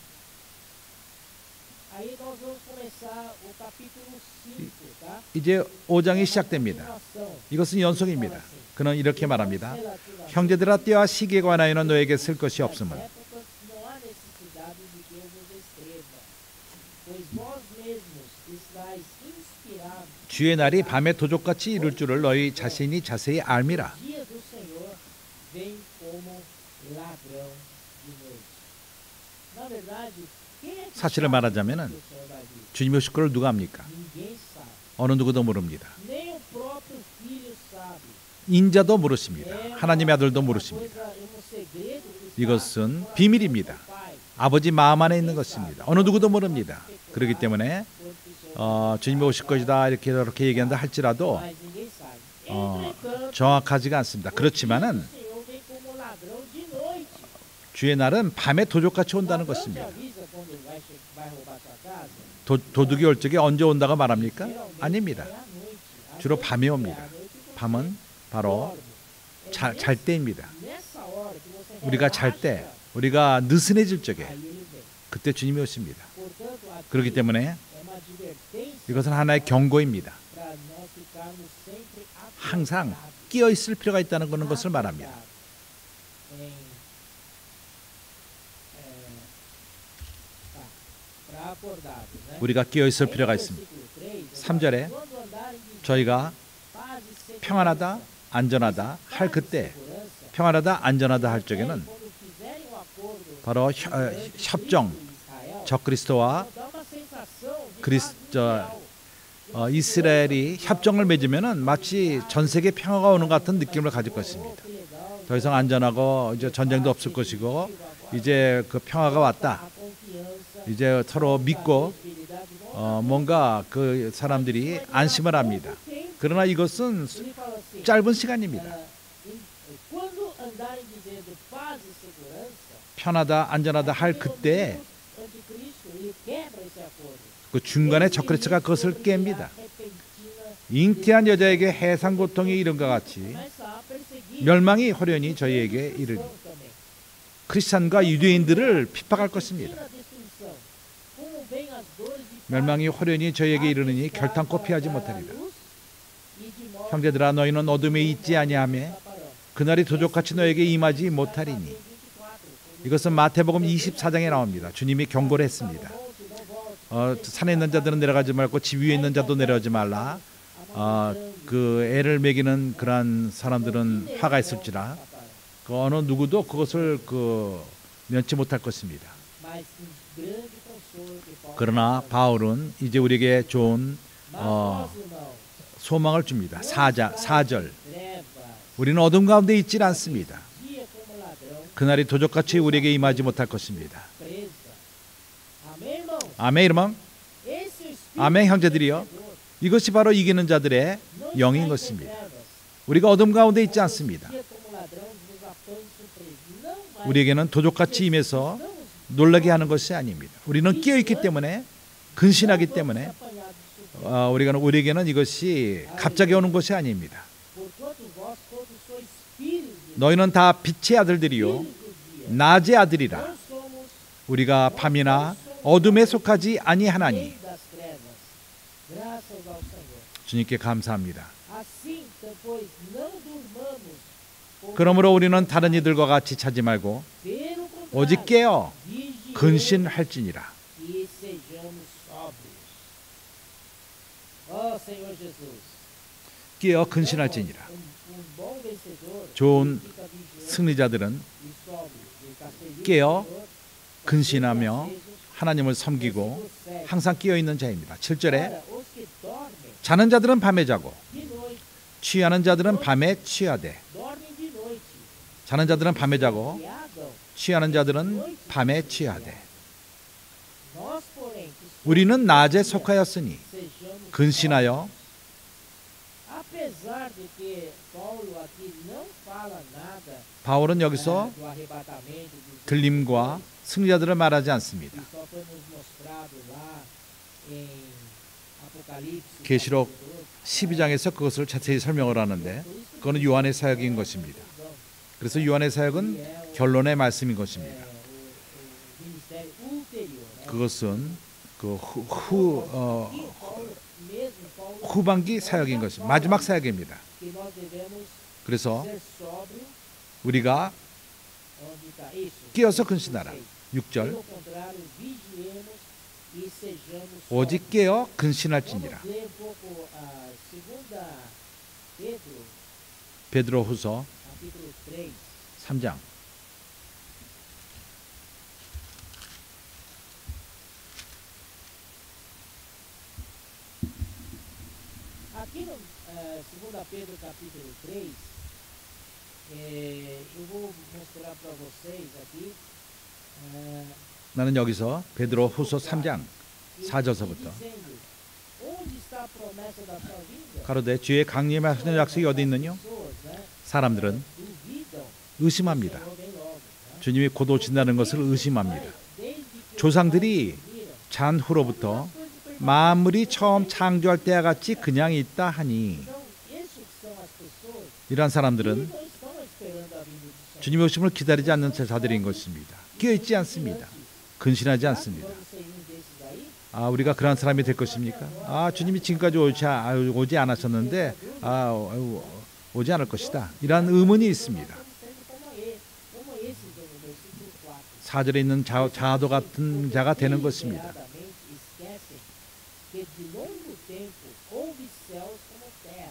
이제 5장이 시작됩니다. 이것은 연속입니다. 그는 이렇게 말합니다. 형제들아 때와 시기에 관하여는 너에게 쓸 것이 없음은 주의 날이 밤에 도적같이 이룰 줄을 너희 자신이 자세히 알미라. 사실을 말하자면은 주님이 오실 걸 누가 압니까? 어느 누구도 모릅니다. 인자도 모르십니다. 하나님의 아들도 모르십니다. 이것은 비밀입니다. 아버지 마음 안에 있는 것입니다. 어느 누구도 모릅니다. 그렇기 때문에 주님이 오실 것이다 이렇게 얘기한다 할지라도 정확하지가 않습니다. 그렇지만은 주의 날은 밤에 도적같이 온다는 것입니다. 도둑이 올 적에 언제 온다고 말합니까? 아닙니다. 주로 밤에 옵니다. 밤은 바로 잘 때입니다. 우리가 잘 때, 우리가 느슨해질 적에 그때 주님이 오십니다. 그렇기 때문에 이것은 하나의 경고입니다. 항상 끼어 있을 필요가 있다는 것을 말합니다. 우리가 끼어 있을 필요가 있습니다. 3절에 저희가 평안하다, 안전하다 할 그때, 평안하다, 안전하다 할 적에는 바로 협정, 적그리스도와 이스라엘이 협정을 맺으면은 마치 전 세계 평화가 오는 것 같은 느낌을 가질 것입니다. 더 이상 안전하고 이제 전쟁도 없을 것이고 이제 그 평화가 왔다. 이제 서로 믿고 뭔가 그 사람들이 안심을 합니다. 그러나 이것은 짧은 시간입니다. 편하다, 안전하다 할 그때 그 중간에 적그리스도가 그것을 깹니다. 잉태한 여자에게 해산 고통이 이른 것 같이 멸망이 호련히 저희에게 이르니 크리스찬과 유대인들을 핍박할 것입니다. 멸망이 호련히 저희에게 이르느니 결탄코 피하지 못하리라. 형제들아 너희는 어둠에 있지 아니하며 그날이 도적같이 너에게 임하지 못하리니. 이것은 마태복음 24장에 나옵니다. 주님이 경고를 했습니다. 산에 있는 자들은 내려가지 말고 집 위에 있는 자도 내려오지 말라. 그 애를 먹이는 그러한 사람들은 화가 있을지라 그 어느 누구도 그것을 면치 못할 것입니다. 그러나 바울은 이제 우리에게 좋은 소망을 줍니다. 4절 우리는 어둠 가운데 있지 않습니다. 그날이 도적같이 우리에게 임하지 못할 것입니다. 아멘 여러분. 아멘 형제들이요. 이것이 바로 이기는 자들의 영인 것입니다. 우리가 어둠 가운데 있지 않습니다. 우리에게는 도적같이 임해서 놀라게 하는 것이 아닙니다. 우리는 끼어있기 때문에 근신하기 때문에 우리에게는 이것이 갑자기 오는 것이 아닙니다. 너희는 다 빛의 아들들이요 낮의 아들이라. 우리가 밤이나 어둠에 속하지 아니하나니. 주님께 감사합니다. 그러므로 우리는 다른 이들과 같이 자지 말고 오직 깨어 근신할지니라. 깨어 근신할지니라. 좋은 승리자들은 깨어 근신하며 하나님을 섬기고 항상 깨어 있는 자입니다. 7절에 자는 자들은 밤에 자고 de noite, 취하는 자들은 밤에 취하되. dormem de noite, 자는 자들은 밤에 자고 embriagam. 취하는 자들은 밤에 취하되. Nós, porém, que somos 우리는 낮에 속하였으니 sejamos 근신하여. apesar de que Paulo aqui não fala nada 바울은 여기서 do arrebatamento dos 들림과 승리자들을 말하지 않습니다. que só foi nos mostrado lá em Apocalipse 계시록 capítulo 12장에서 그것을 자세히 설명을 하는데 그거는 요한의 사역인 것입니다. 그래서 요한의 사역은 결론의 말씀인 것입니다. o ministério ulterior, né? 그것은 그 Paulo, mesmo Paulo, 후반기 사역인 것입니다. 마지막 사역입니다. que nós devemos 그래서 ser sóbrio, 우리가 onde está isso? 깨어서 근신하라. 6절. Pelo contrário, vigiemos e sejamos 오직 sóbrios. 깨어 근신할지니라. Vamos ler um pouco a segunda Pedro, 베드로후서 capítulo 3. 3장. Aqui no 2 Pedro capítulo 3, eu vou mostrar para vocês aqui. 나는 여기서 베드로후서 3장 4절서부터 dizendo, onde está a promessa da sua vinda? 가로되 주의 강림하시는 약속이 어디 있느냐? Pessoas, né, 사람들은 duvidam 의심합니다. que o Senhor vem logo. Né? 주님이 곧 오신다는 것을 의심합니다. Desde que 조상들이 os pais viram, 잔후로부터 만물이 처음 창조할 때와 같이 그냥 있다 하니 então, esses que são as pessoas 이러한 que 사람들은 não estão esperando a vinda do Senhor. 주님의 오심을 기다리지 않는 자들인 것입니다. 깨어있지 않습니다. 근신하지 않습니다. Vamos ser um desses aí? 아, 우리가 그러한 사람이 될 것입니까? 아, 주님이 지금까지 오지 않으셨는데 오지 않을 것이다. 이러한 의문이 있습니다. Como esses do versículo 4. 4절에 있는 자도 같은 자가 되는 것입니다. Deliberadamente esquecem que de longo tempo houve céus como terra,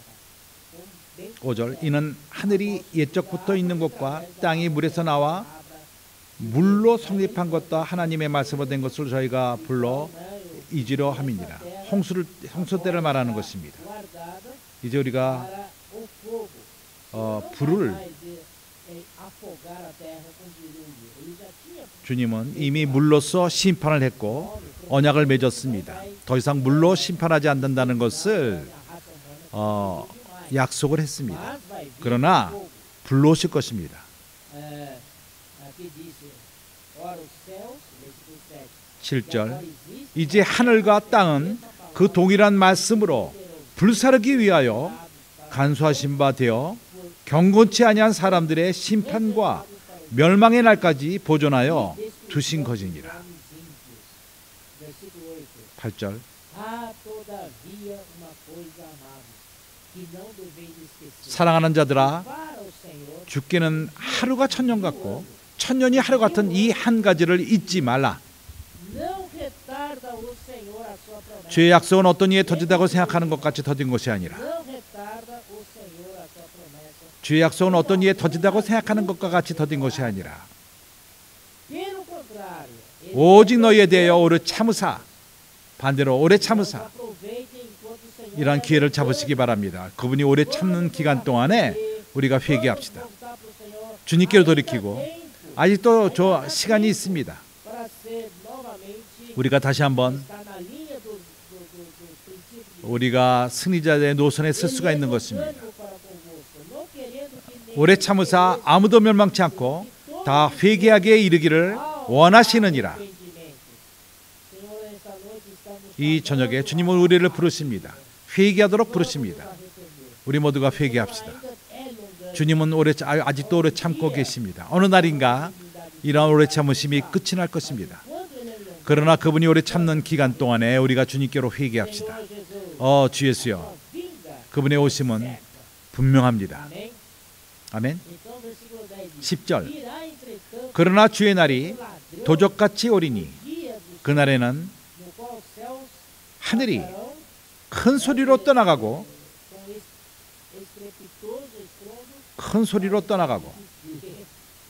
como bem 5절 이는 하늘이 옛적부터 있는 것과 땅이 물에서 나와 물로 성립한 것과 하나님의 말씀으로 된 것을 저희가 불러 이지로 함이니라. 홍수 때를 말하는 것입니다. guardada 이제 우리가 para o fogo. 불을 Mas afogar a terra com dilúvio. Ele já tinha 주님은 이미 물로써 심판을 했고 언약을 맺었습니다. 더 이상 물로 심판하지 않는다는 것을 a raça humana 약속을 했습니다. mas vai vir 그러나 fogo. 불로 오실 것입니다. Aqui diz, ora os céus, versículo 7. 7절 이제 하늘과 땅은 그 동일한 말씀으로 불사르기 위하여 간수하신 바 되어 경건치 아니한 사람들의 심판과 멸망의 날까지 보존하여 두신 것이니라. Versículo 8. 8절 Há todavia uma coisa amável, que não deveis esquecer. 사랑하는 자들아 Para o Senhor, 죽기는 하루가 천년 같고 천년이 하루 같은 이 한 가지를 잊지 말라. não retarda o Senhor a sua promessa. 주의 약속은 어떤 이에 더디다고 생각하는 것 같이 더딘 것이 아니라 Não retarda o Senhor a sua promessa. 주의 약속은 어떤 이에 더디다고 생각하는 것과 같이 더딘 것이 아니라 Pelo contrário, ele 오직 너희에 대하여 오래 참으사 반대로 오래 참으사 aproveitem enquanto o Senhor 이러한 기회를 잡으시기 바랍니다. 그분이 오래 참는 기간 동안에 우리가 회개합시다. voltar para o Senhor. 주님께로 돌이키고 아직도 저 시간이 있습니다. Para ser novamente 우리가 다시 한번 estar na linha dos princípios de 우리가 승리자의 노선에 설 수가 있는 것입니다. ânimo para convosco, não querendo que 오래 참으사 아무도 멸망치 않고 다 회개하게 이르기를 원하시느니라. arrependimento. Senhor, esta noite estamos 이 저녁에 주님은 우리를 부르십니다. 회개하도록 부르십니다. 우리 모두가 회개합시다. é longânimo. 주님은 아직도 오래 참고 계십니다. 어느 날인가 이러한 오래 참으심이 끝이 날 것입니다. Quando ele é longânimo, 그러나 그분이 오래 참는 기간 동안에 우리가 주님께로 회개합시다. Senhor Jesus, 주 예수여, vinda. 그분의 오심은 분명합니다. Amém? 아멘. Então, versículo 10 diz: 10절 Virá, entretanto, 그러나 주의 날이 ladrão 도적같이 오리니 dia do 그날에는 no qual os céus 하늘이 passarão 큰 소리로 떠나가고 com estrepitoso estrondo. 큰 소리로 떠나가고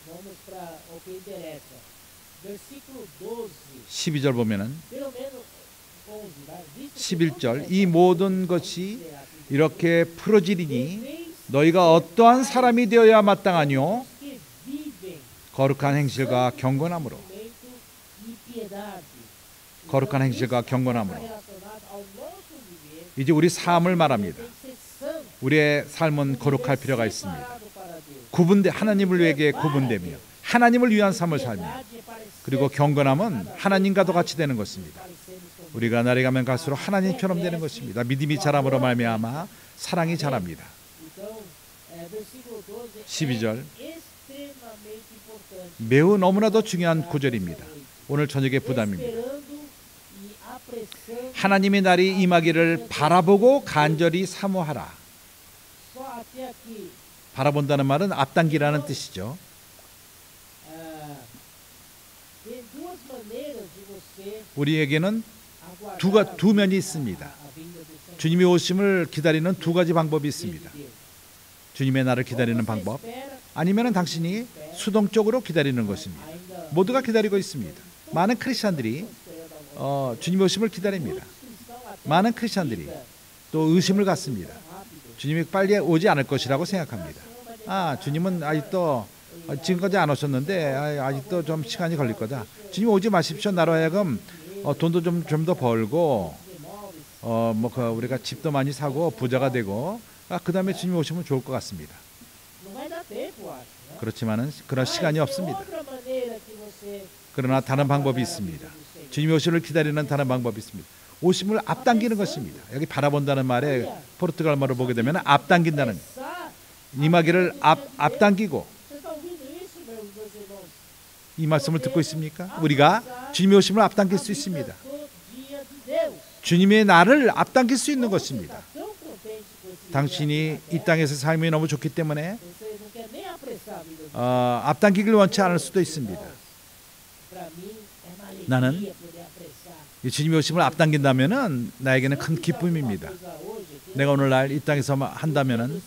Vamos para o que interessa. Versículo 12. 12절 보면은 Pelo menos 11절 이 모든 것이 이렇게 풀어지리니 너희가 어떠한 사람이 되어야 마땅하뇨? 거룩한 행실과 경건함으로. 거룩한 행실과 경건함으로. 이제 우리 삶을 말합니다. 우리의 삶은 거룩할 필요가 있습니다. 하나님을 위해 구분되며 하나님을 위한 삶을 살며, 그리고 경건함은 하나님과도 같이 되는 것입니다. 우리가 날이 가면 갈수록 하나님처럼 되는 것입니다. 믿음이 자람으로 말미암아 사랑이 자랍니다. 12절 매우 너무나도 중요한 구절입니다. 오늘 저녁의 부담입니다. 하나님의 날이 임하기를 바라보고 간절히 사모하라. 바라본다는 말은 앞당기라는 뜻이죠. 우리에게는 두 면이 있습니다. 주님의 오심을 기다리는 두 가지 방법이 있습니다. 주님의 날을 기다리는 방법, 아니면 당신이 수동적으로 기다리는 것입니다. 모두가 기다리고 있습니다. 많은 크리스찬들이 주님의 오심을 기다립니다. 많은 크리스찬들이 또 의심을 갖습니다. 주님이 빨리 오지 않을 것이라고 생각합니다. 주님은 아직도 지금까지 안 오셨는데 아직도 좀 시간이 걸릴 거다. 주님 오지 마십시오. 나로 하여금 돈도 좀 더 벌고 우리가 집도 많이 사고 부자가 되고 그 다음에 주님 오시면 좋을 것 같습니다. 그렇지만은 그런 시간이 없습니다. 그러나 다른 방법이 있습니다. 주님 오심을 기다리는 다른 방법이 있습니다. 오심을 앞당기는 것입니다. 여기 바라본다는 말에 포르투갈 말을 보게 되면 앞당긴다는, 임하기를 앞당기고. 이 말씀을 듣고 있습니까? 우리가 주님의 오심을 앞당길 수 있습니다. 주님의 날을 앞당길 수 있는 것입니다. 당신이 이 땅에서 삶이 너무 좋기 때문에 앞당기길 원치 않을 수도 있습니다. 나는 주님의 오심을 앞당긴다면은 나에게는 큰 기쁨입니다. 내가 오늘날 이 땅에서 한다면은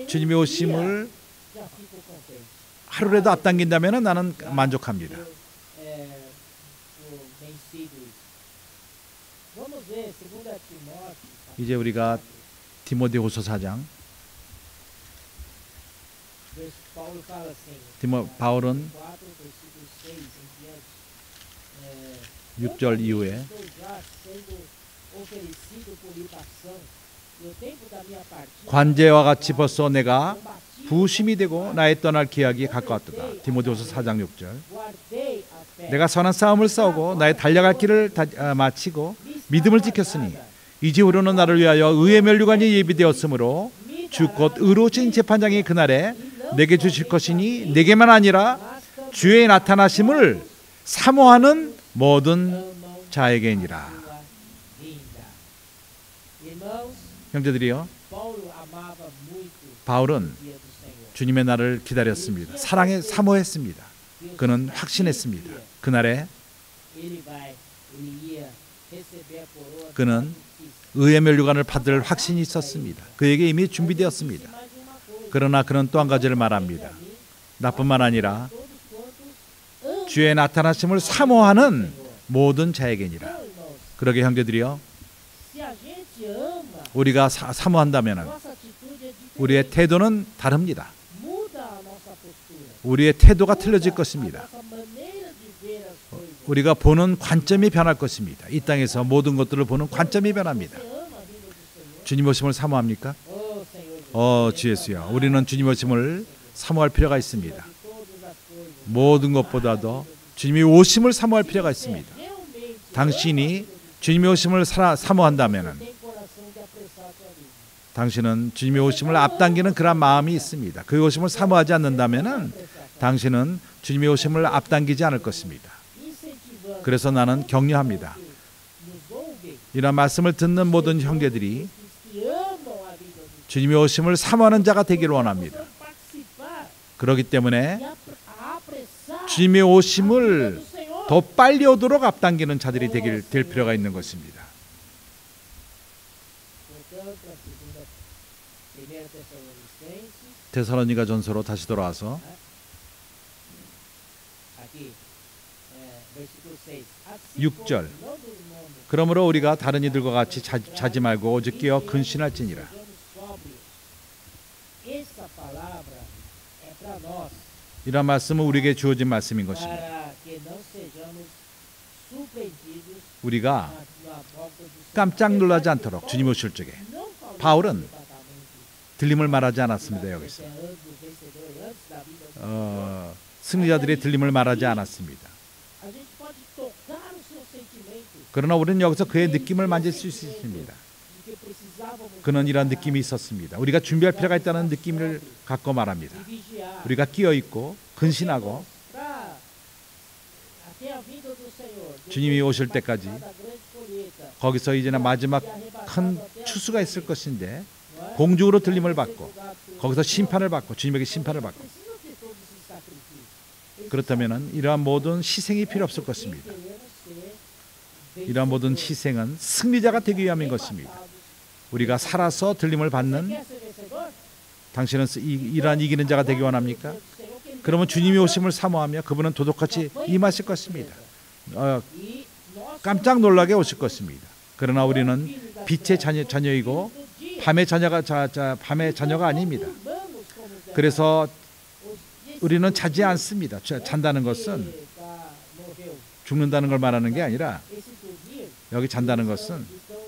주님의 오심을 하루라도 앞당긴다면은 나는 만족합니다. 이제 우리가 디모데후서 4장, 바울은 6절 이후에 관제와 같이 벌써 내가 부심이 되고 나의 떠날 기약이 가까웠도다. 디모데후서 4장 6절. 내가 선한 싸움을 싸우고 나의 달려갈 길을 마치고 믿음을 지켰으니 이제후로는 나를 위하여 의의 면류관이 예비되었으므로 주 곧 의로우신 재판장이 그날에 내게 주실 것이니 내게만 아니라 주의 나타나심을 사모하는 모든 자에게니라. 형제들이요, 바울은 주님의 날을 기다렸습니다. 사랑에 사모했습니다. 그는 확신했습니다. 그날에 그는 의의 면류관을 받을 확신이 있었습니다. 그에게 이미 준비되었습니다. 그러나 그는 또 한 가지를 말합니다. 나뿐만 아니라 주의 나타나심을 사모하는 모든 자에게니라. 그러게 형제들이요, 우리가 사모한다면 우리의 태도는 다릅니다. 우리의 태도가 틀려질 것입니다. 우리가 보는 관점이 변할 것입니다. 이 땅에서 모든 것들을 보는 관점이 변합니다. 주님 오심을 사모합니까? 주 예수여, 우리는 주님 오심을 사모할 필요가 있습니다. 모든 것보다도 주님의 오심을 사모할 필요가 있습니다. 당신이 주님의 오심을 사모한다면 당신은 주님의 오심을 앞당기는 그런 마음이 있습니다. 그 오심을 사모하지 않는다면 당신은 주님의 오심을 앞당기지 않을 것입니다. 그래서 나는 격려합니다. 이런 말씀을 듣는 모든 형제들이 주님의 오심을 사모하는 자가 되기를 원합니다. 그렇기 때문에 주님의 오심을 더 빨리 오도록 앞당기는 자들이 될 필요가 있는 것입니다. 데살로니가 전서로 다시 돌아와서 versículo 6. Assim 6절. como não dormamos, 그러므로 우리가 다른 이들과 같이 자지 말고 오직 깨어 근신할지니라. sejamos sóbrios. Essa palavra é para nós, 이런 말씀은 우리에게 주어진 말씀인 것입니다. para que não sejamos surpreendidos 우리가 na volta do Senhor. 깜짝 놀라지 않도록 주님 오실 적에 Não falou 바울은 exatamente 들림을 말하지 않았습니다. 여기서 do vencedor antes da vida. 승리자들의 들림을 말하지 않았습니다. A gente pode tocar os seus sentimentos. 그러나 우리는 여기서 그의 느낌을 만질 수 있습니다. De que precisávamos 그는 이런 느낌이 있었습니다. 우리가 준비할 필요가 있다는 느낌을 갖고 말합니다. vigiar. 우리가 끼어 있고 근신하고 Pra- até a vinda do Senhor. 주님이 오실 때까지 Da grande colheita. 거기서 이제는 마지막 큰 추수가 있을 것인데 공중으로 들림을 받고 거기서 심판을 받고 주님에게 심판을 받고 Precisa ter todos esses sacrifícios. 그렇다면 이러한 모든 희생이 필요 없을 것입니다. Queremos ser 이러한 모든 희생은 승리자가 되기 위함인 것입니다. 우리가 살아서 들림을 받는 Quer ser vencedor? 당신은 이러한 이기는 자가 되기 원합니까? Senhor, que Ele 그러면 주님이 오심을 사모하며 그분은 도둑같이 임하실 것입니다. e nós 깜짝 놀라게 오실 것입니다. 그러나 우리는 빛의 자녀이고 밤의 자녀가 아닙니다. vamos como os 그래서 demais. 우리는 자지 않습니다. 잔다는 것은 Morreu. 죽는다는 걸 말하는 게 아니라 Esse dormir 여기 잔다는 것은 estão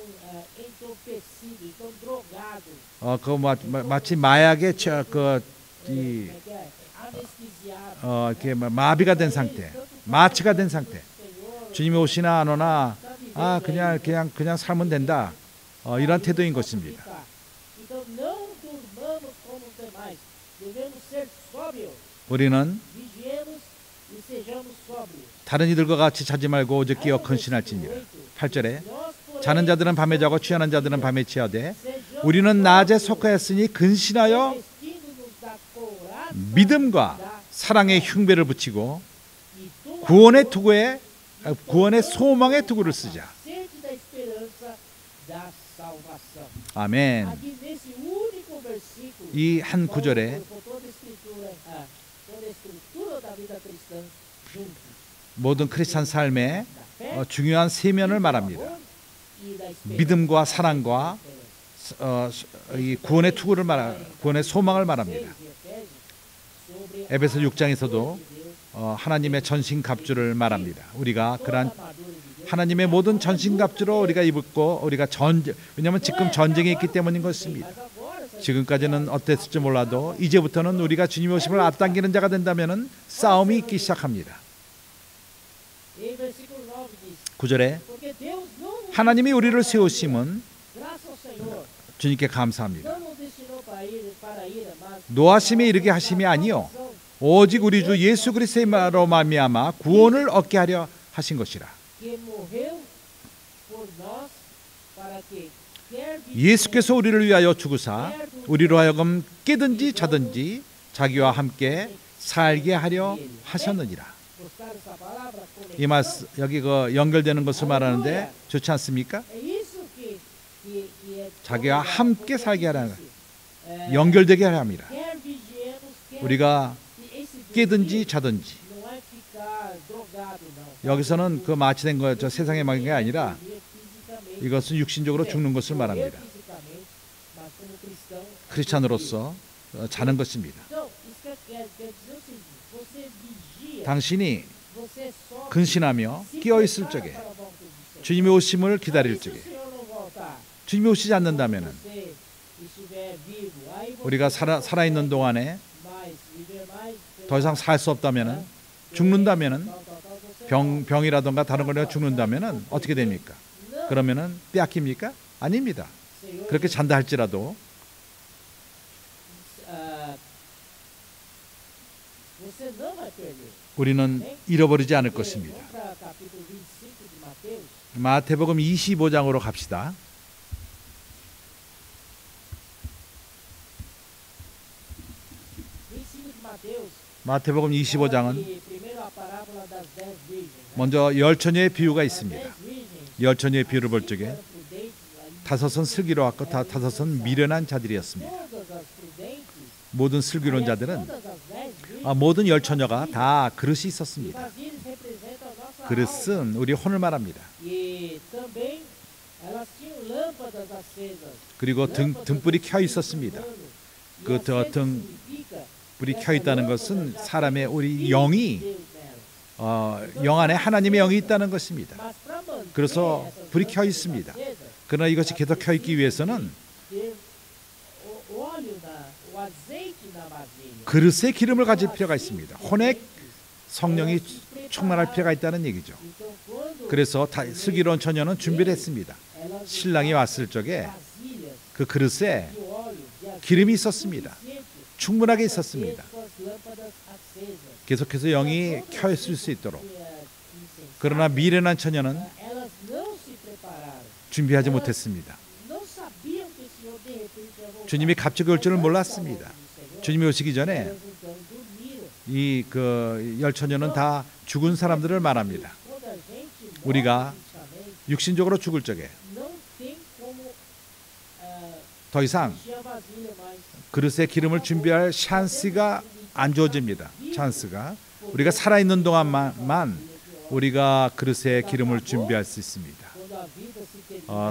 entorpecidos, estão drogados. 그 마치 마약에 Anestesiados. 이렇게 마비가 된 상태, 마취가 된 상태. 주님이 오시나 안 오나 그냥 살면 된다. 이런 태도인 것입니다. Então não durmamos como os demais. Devemos ser sóbrios. 우리는 Vigiemos e sejamos sóbrios. 다른 이들과 같이 자지 말고 오직 깨어 근신할지니라. 8절에 Nós, porém, 자는 자들은 밤에 자고 취하는 자들은 밤에 취하되 sejamos 우리는 낮에 속하였으니 근신하여 vestindo-nos da couraça 믿음과 사랑의 흉배를 붙이고 e do 구원의 소망의 투구를 쓰자. sede da esperança da salvação. 아멘. Aqui nesse único versículo, 이 한 구절에 com toda a escritura, toda a estrutura da vida cristã juntos, 모든 크리스찬 삶의 da fé, 중요한 세면을 말합니다. e da esperança. 믿음과 사랑과 이 구원의 투구를 구원의 소망을 말합니다. Sobre 에베소 6장에서도 하나님의 전신갑주를 말합니다. 우리가 그러한 하나님의 모든 전신갑주로 우리가 입고 우리가 왜냐하면 지금 전쟁이 있기 때문인 것입니다. 지금까지는 어땠을지 몰라도 이제부터는 우리가 주님의 오심을 앞당기는 자가 된다면은 싸움이 있기 시작합니다. em versículo 9 diz: 9절에 Porque Deus não nos, 하나님이 우리를 세우심은 graças ao Senhor, 주님께 감사합니다. não nos destinou para ira, mas 노하심에 이르게 하심이 아니요 오직 우리 주 예수 그리스도로 말미암아 구원을 얻게 하려 하신 것이라. que morreu por nós para que quer 예수께서 우리를 위하여 죽으사 우리로 하여금 깨든지 자든지 자기와 함께 살게 하려 하셨느니라. buscar essa palavra conectar. 이 말씀 여기 연결되는 것을 말하는데 좋지 않습니까? É isso que é 자기와 함께 살게 하라. É, 연결되게 하려 합니다. quer vigiemos, quer 우리가 esse 깨든지 자든지 não é ficar drogado não. 여기서는 그 마취된 거 저 세상에 막은 게 아니라 Morrer fisicamente, 이것은 육신적으로 죽는 것을 morrer 말합니다. fisicamente, mas como cristão. 크리스찬으로서 자는 것입니다. Então, isso quer dizer o seguinte: você vigia, 당신이 você só 근신하며 끼어 있을 적에 para a volta do Senhor. 주님의 오심을 E 기다릴 se o 적에 Senhor não voltar, 주님이 오시지 않는다면은 você estiver vivo, aí você 우리가 살아 있는 동안에 mais, viver mais, 더 이상 살 수 없다면은 죽는다면은 você 병이라든가 다른 걸로 죽는다면은 어떻게 됩니까? 그러면은 빼앗깁니까? 아닙니다. Senhor, 그렇게 잔다 할지라도 você não vai perder. 우리는 잃어버리지 않을 것입니다. Vamos para capítulo 25 de Mateus. 마태복음 25장으로 갑시다. 25 de Mateus. 마태복음 25장은 E primeiro a parábola das 10 virgens. né? 먼저 열 처녀의 비유가 As 있습니다. 10 virgens, 열 처녀의 비유를 볼 적에 eram prudentes, ali, 다섯은 슬기로웠고 다섯은 미련한 자들이었습니다. todas as prudentes, 모든 슬기로운 aliás, 자들은 todas as 10 virgens, 모든 열 처녀가 다 그릇이 e 있었습니다. vasilhas representam a nossa alma. 그릇은 우리 혼을 말합니다. E também elas tinham lâmpadas acesas. 그리고 등불이 켜 있었습니다. 그 등불이 켜 있다는 것은 사람의 우리 영이 영 안에 하나님의 영이 있다는 것입니다. 그래서 불이 켜 있습니다. 그러나 이것이 계속 켜 있기 위해서는 그릇에 기름을 가질 필요가 있습니다. 혼에 성령이 충만할 필요가 있다는 얘기죠. 그래서 슬기로운 처녀는 준비를 했습니다. 신랑이 왔을 적에 그 그릇에 기름이 있었습니다. 충분하게 있었습니다. 계속해서 영이 켜 있을 수 있도록. 그러나 미련한 처녀는 준비하지 못했습니다. 주님이 갑자기 올 줄을 몰랐습니다. 주님이 오시기 전에 이 그 열처녀는 다 죽은 사람들을 말합니다. 우리가 육신적으로 죽을 적에 더 이상 그릇에 기름을 준비할 찬스가 안 주어집니다. 찬스가 우리가 살아있는 동안만 우리가 그릇에 기름을 준비할 수 있습니다.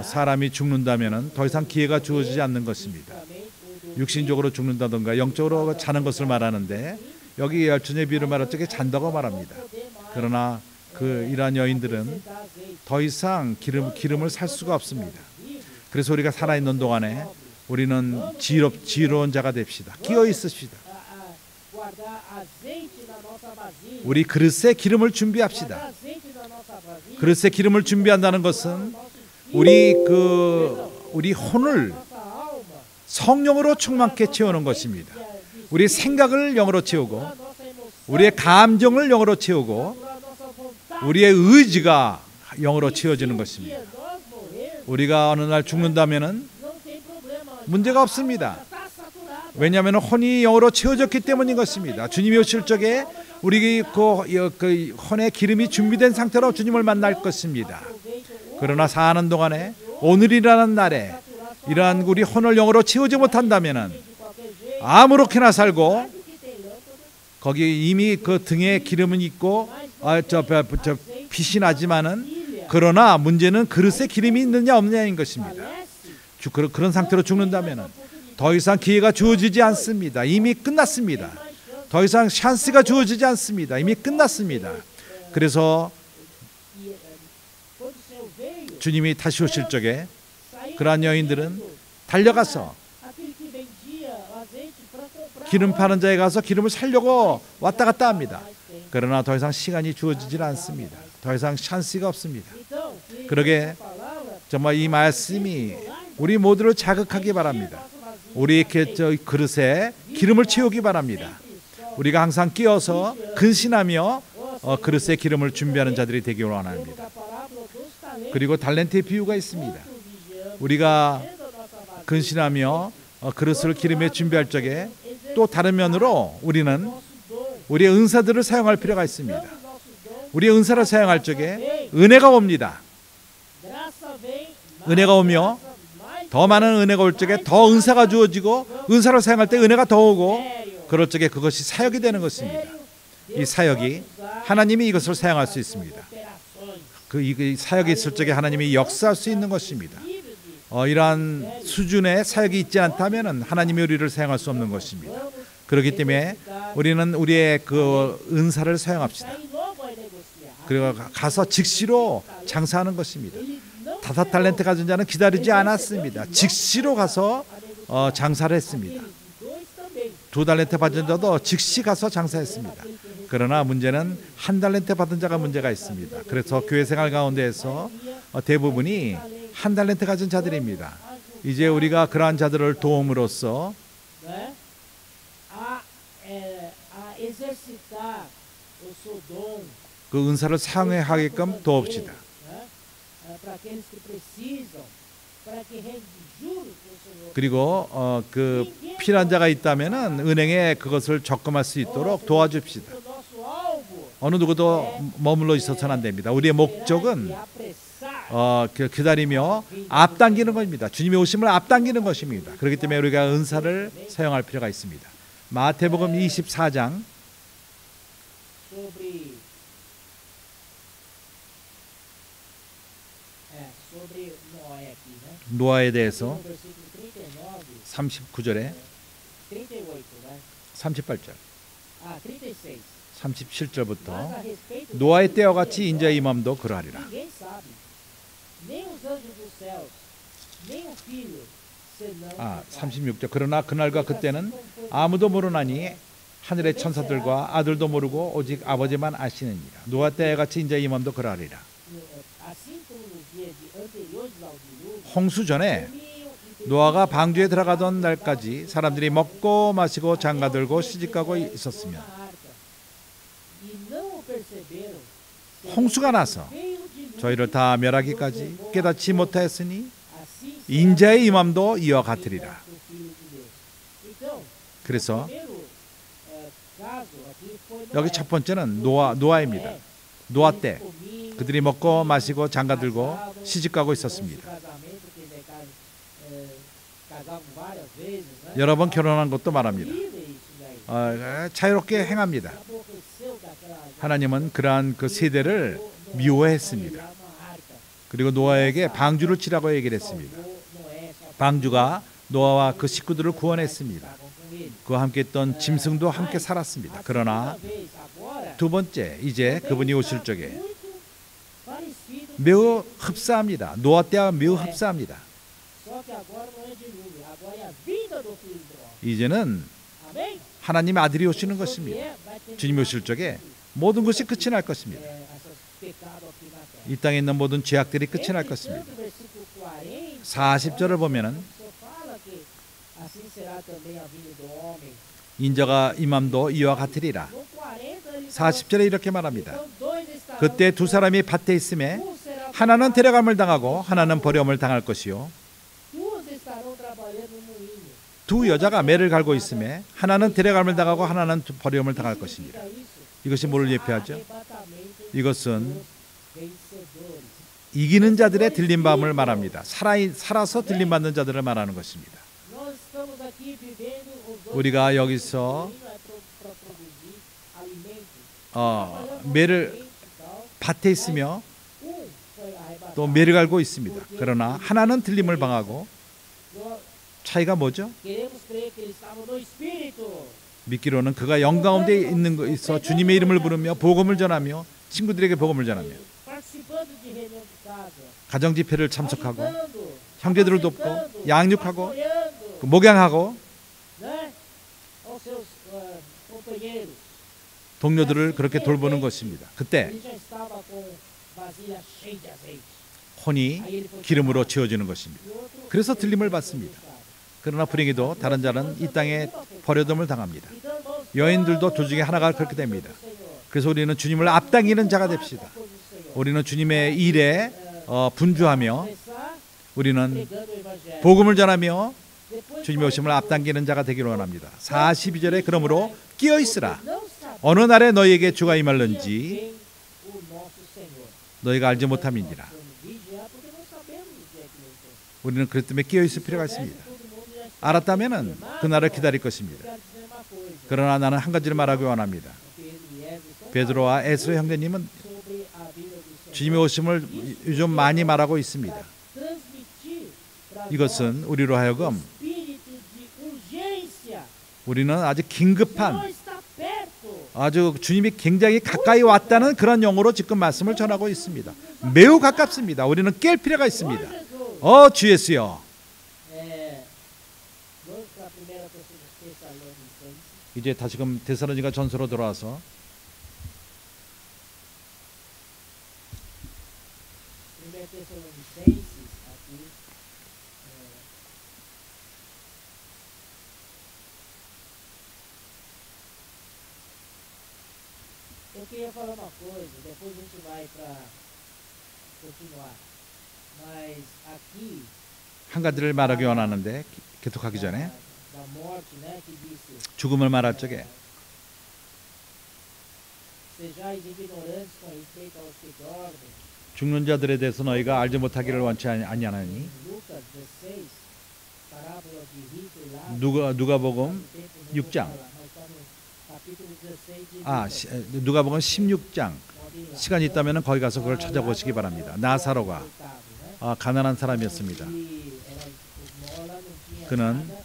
사람이 죽는다면 더 이상 기회가 주어지지 않는 것입니다. 육신적으로 죽는다든가 영적으로 자는 것을 말하는데 여기 열처녀의 비유를 말할 적에 잔다고 말합니다. 그러나 이러한 여인들은 더 이상 기름을 살 수가 없습니다. 그래서 우리가 살아있는 동안에 우리는 지혜로운 자가 됩시다. 끼어 있읍시다. 우리 그릇에 기름을 준비합시다. 그릇에 기름을 준비한다는 것은 우리 혼을 성령으로 충만케 채우는 것입니다. 우리의 생각을 영으로 채우고 우리의 감정을 영으로 채우고 우리의 의지가 영으로 채워지는 것입니다. 우리가 어느 날 죽는다면은 문제가 없습니다. 왜냐하면 혼이 영으로 채워졌기 때문인 것입니다. 주님이 오실 적에 우리 그 혼의 기름이 준비된 상태로 주님을 만날 것입니다. 그러나 사는 동안에 오늘이라는 날에 이러한 우리 혼을 영으로 채우지 못한다면은 아무렇게나 살고 거기 이미 그 등에 기름은 있고 빛이 나지만은 그러나 문제는 그릇에 기름이 있느냐 없느냐인 것입니다. 그런 상태로 죽는다면은 더 이상 기회가 주어지지 않습니다. 이미 끝났습니다. 더 이상 찬스가 주어지지 않습니다. 이미 끝났습니다. 그래서 주님이 다시 오실 적에 그러한 여인들은 달려가서 기름 파는 자에 가서 기름을 사려고 왔다 갔다 합니다. 그러나 더 이상 시간이 주어지질 않습니다. 더 이상 찬스가 없습니다. 그러게 정말 이 말씀이 우리 모두를 자극하기 바랍니다. 우리 그릇에 기름을 채우기 바랍니다. 우리가 항상 끼어서 근신하며 그릇에 기름을 준비하는 자들이 되기를 원합니다. 그리고 달란트의 비유가 있습니다. 우리가 근신하며 그릇을 기름에 준비할 적에 또 다른 면으로 우리는 우리의 은사들을 사용할 필요가 있습니다. 우리의 은사를 사용할 적에 은혜가 옵니다. 은혜가 오며 더 많은 은혜가 올 적에 더 은사가 주어지고 은사를 사용할 때 은혜가 더 오고 그럴 적에 그것이 사역이 되는 것입니다. 이 사역이 하나님이 이것을 사용할 수 있습니다. 이 사역이 있을 적에 하나님이 역사할 수 있는 것입니다. 이러한 수준의 사역이 있지 않다면 하나님이 우리를 사용할 수 없는 것입니다. 그렇기 때문에 우리는 우리의 그 은사를 사용합시다. 그리고 가서 즉시로 장사하는 것입니다. 5달란트 가진 자는 기다리지 않았습니다. 즉시로 가서 장사를 했습니다. 2달란트 받은 자도 즉시 가서 장사했습니다. 그러나 문제는 1달란트 받은 자가 문제가 있습니다. 그래서 교회 생활 가운데에서 대부분이 1달란트 가진 자들입니다. 이제 우리가 그러한 자들을 도움으로써 그 은사를 사용하게끔 도웁시다. 그리고 그 필요한 자가 있다면은 은행에 그것을 적금할 수 있도록 도와줍시다. 어느 누구도 머물러 있어서는 안 됩니다. 우리의 목적은 기다리며 앞당기는 것입니다. 주님의 오심을 앞당기는 것입니다. 그렇기 때문에 우리가 은사를 사용할 필요가 있습니다. 마태복음 24장 sobre Noé aqui, né? 노아에 대해서 No versículo 39, 39절에 38, né? 38절, 36. 37절부터 Mas a respeito 노아의 때와 같이 인자의 임함도 그러하리라. ninguém sabe, nem os anjos dos céus, nem o filho, senão o Pai. 36절. 그러나 그날과 그때는 아무도 모르나니 하늘의 천사들과 아들도 모르고 오직 아버지만 아시느니라. 노아 때와 같이 인자의 임함도 그러하리라. Assim como nos dias anteriores ao dilúvio, 홍수 전에 comiam e 노아가 방주에 들어가던 날까지 사람들이 먹고 마시고 장가들고 시집가고 있었으며 na arca, e não o perceberam, 홍수가 나서 veio o dilúvio, 저희를 다 멸하기까지 깨닫지 못하였으니 assim 인자의 임함도 이와 같으리라. do Filho de Deus. Então, 그래서 primeiro caso aqui foi 여기 첫 번째는 노아입니다. 노아 때 comiam, 그들이 먹고 마시고 장가들고 시집가고 있었습니다. casamento, que eles casavam várias vezes, né? 여러 번 결혼한 것도 말합니다. Horrível isso daí. 자유롭게 행합니다. Aborreceu daquela 하나님은 그러한 그 세대를 미워했습니다. lá na arca. 그리고 노아에게 방주를 치라고 얘기를 했습니다. Salvou Noé, sua 방주가 노아와 그 식구들을 구원했습니다. estavam com ele. 그와 함께 있던 짐승도 함께 살았습니다. 그러나 Segunda vez, agora, 두 번째, 이제 그분이 오실 적에 muito parecido, 매우 흡사합니다. 노아 때와 매우 흡사합니다. só que agora não é dilúvio, agora é a vinda do Filho do Homem. 이제는 Amém? 하나님의 아들이 오시는 Só que 것입니다. vai terminar 주님이 오실 적에 모든 것이 끝이 날 것입니다. esses pecados aqui na terra. 이 땅에 있는 모든 죄악들이 끝이 날 것입니다. Entretanto, versículo 40, 40절을 보면은 o Senhor fala que assim será também a vinda do homem. 인자가 임함도 이와 같으리라. No 40 ele 40절에 이렇게 말합니다. então dois estarão, 그때 두 사람이 밭에 있음에 um será 하나는 데려감을 당하고 하나는 버림을 당할 것이요. duas estarão trabalhando no moinho. 두 여자가 매를 갈고 있음에 하나는 데려감을 당하고 하나는 버림을 당할 것입니다. Significa isso? 이것이 뭐를 예표하죠? Arrebatamento 이것은 dos vencedores. 이기는 자들의 들림밤을 말합니다. 살아서 들림받는 자들을 말하는 것입니다. Nós estamos aqui vivendo os dois. 우리가 여기서 Não é para produzir alimento. 매를 밭에 있으며 Um foi arrebatado. 또 매를 갈고 있습니다. 그러나 하나는 들림을 방하고 Nós 차이가 뭐죠? queremos crer que eles estavam no Espírito. 믿기로는 그가 영 가운데 있는 거 있어 주님의 이름을 부르며 복음을 전하며 친구들에게 복음을 전하며 Participando de reunião de casa. 가정 집회를 참석하고 Ajudando, 형제들을 돕고 capacitando, 양육하고 pastoreando, 목양하고 né? Aos seus companheiros. 동료들을 그렇게 돌보는 것입니다. 그때 Ele já estava com vasilha cheia de azeite. 혼이 Aí ele foi 기름으로 채워지는 것입니다. E o outro 그래서 들림을 받습니다. 그러나 불행히도 다른 자는 이 땅에 버려둠을 당합니다. Então, irmãos, 여인들도 둘 중에 하나가 그렇게 됩니다. 그래서 우리는 주님을 앞당기는 자가 됩시다. coisa do Senhor. 우리는 주님의 일에 분주하며 Começar 우리는 pregando o evangelho. 복음을 전하며 Depois 주님의 오심을 vai 앞당기는 자가 되기를 원합니다. 42절에 그러므로 끼어 있으라. não saber 어느 날에 너희에게 주가 que 임할는지 vem o nosso Senhor. 너희가 알지 못함이니라. Vamos vigiar porque não sabemos o dia que ele vem. 우리는 그렇기 때문에 끼어 있을 필요가 있습니다. Todo mundo já está. 알았다면은 그날을 기다릴 것입니다. Quero dizer uma coisa. 그러나 나는 한 가지를 말하기 원합니다. Pedro e Ezra estão 베드로와 에스로 형제님은 sobre a vida do Senhor. 주님의 오심을 요즘 많이 말하고 있습니다. Transmitir para 이것은 우리로 하여금 espírito de urgência. 우리는 아주 O 긴급한 Senhor está perto. 아주 주님이 굉장히 가까이 왔다는 그런 용어로 지금 말씀을 전하고 있습니다. 매우 가깝습니다. 우리는 깰 필요가 있습니다. Jesus. 주 예수여. Vamos para a primeira Tessalonicenses. 이제 다시금 데살로니가 전서로 돌아와서 Primeira Tessalonicenses aqui. Eu queria falar uma coisa, depois a gente vai para continuar. Mas aqui 한 가지를 말하기 원하는데 계속하기 전에 da morte, né, que disse: 죽음을 말할 적에 sejais ignorantes com respeito aos que dormem. 죽는 자들에 대해서 너희가 알지 못하기를 원치 아니하나니 Lucas 16, parábola de rico e Lázaro. 누가복음 Tempo não 6장. vou falar, nós estamos no capítulo 16 de Lucas. 누가복음 16장 Pode ir lá. 시간이 있다면 거기 가서 그걸 찾아보시기 바랍니다. 나사로가 Coitado, né? 가난한 사람이었습니다. ele era esmola, não tinha 그는 nada,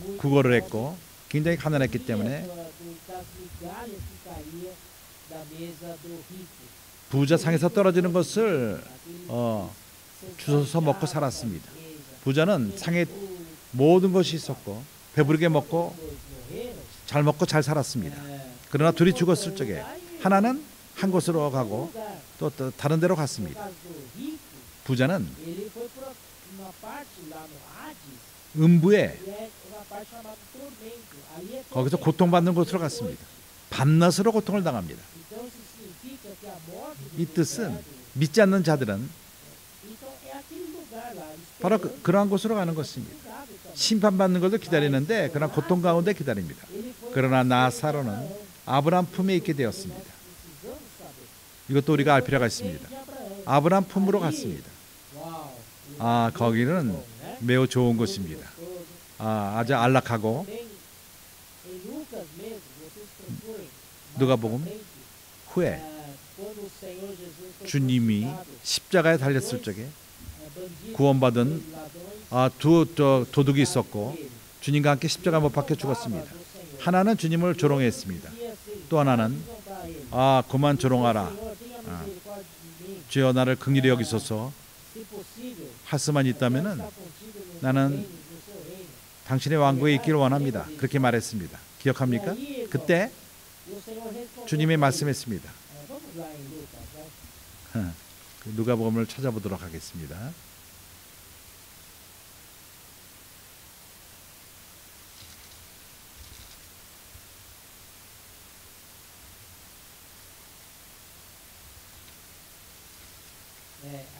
muito 국어를 pobre. 했고 굉장히 가난했기 때문에 Das migalhas que caía da mesa do rico. 부자 상에서 떨어지는 것을 Aquele 주워서 먹고 살았습니다. mesa. 부자는 상에 모든 것이 있었고 배부르게 먹고 Dois morreram. 잘 먹고 잘 살았습니다. É, 그러나 둘이 죽었을 적에 하나는 한 곳으로 가고 lugar. 또 다른 데로 No 갔습니다. caso do rico, 부자는 ele foi para uma parte lá no Hades, 음부에 que é uma parte chamada tormento. Ali é 거기서 tormento. 고통받는 곳으로 갔습니다. 밤낮으로 고통을 당합니다. Então isso significa que a morte 이 do 뜻은 pecado, 믿지 않는 자들은 então é aquele lugar lá, 바로 esperando, 그러한 곳으로 가는 것입니다. cuidado também. 심판받는 것을 기다리는데 그러나 고통 가운데 기다립니다. Ele foi 그러나 나사로는 아브라함 품에 있게 되었습니다. precisamos saber. 이것도 우리가 알 필요가 있습니다. De Abraão. 아브라함 품으로 갔습니다. Uau, 거기는 né? 매우 좋은 곳입니다. Gostoso. 아주 안락하고 Tem em Lucas mesmo, vocês procurem. 누가복음 frente, 후에 quando o Senhor Jesus foi 주님이 crucificado, 십자가에 달렸을 적에 bandidos, 구원받은 ladrões, 두 도둑이 있었고 ele. 주님과 함께 십자가 못 박혀 죽었습니다. Do Senhor. 하나는 주님을 조롱했습니다. Dizia assim, 또 하나는 "Zombar ele. 그만 조롱하라. Senhor, tenha misericórdia de mim. 주여 나를 긍휼히 여기소서. Se possível, 할 수만 quero 있다면은 estar contigo no 나는 reino, no seu reino." 당신의 왕국에 있기를 원합니다. 그렇게 말했습니다. 기억합니까? 그때 E o Senhor respondeu 주님이 para ele, 말씀했습니다. Vamos lá em Lucas, vai. 그 누가복음을 찾아보도록 하겠습니다.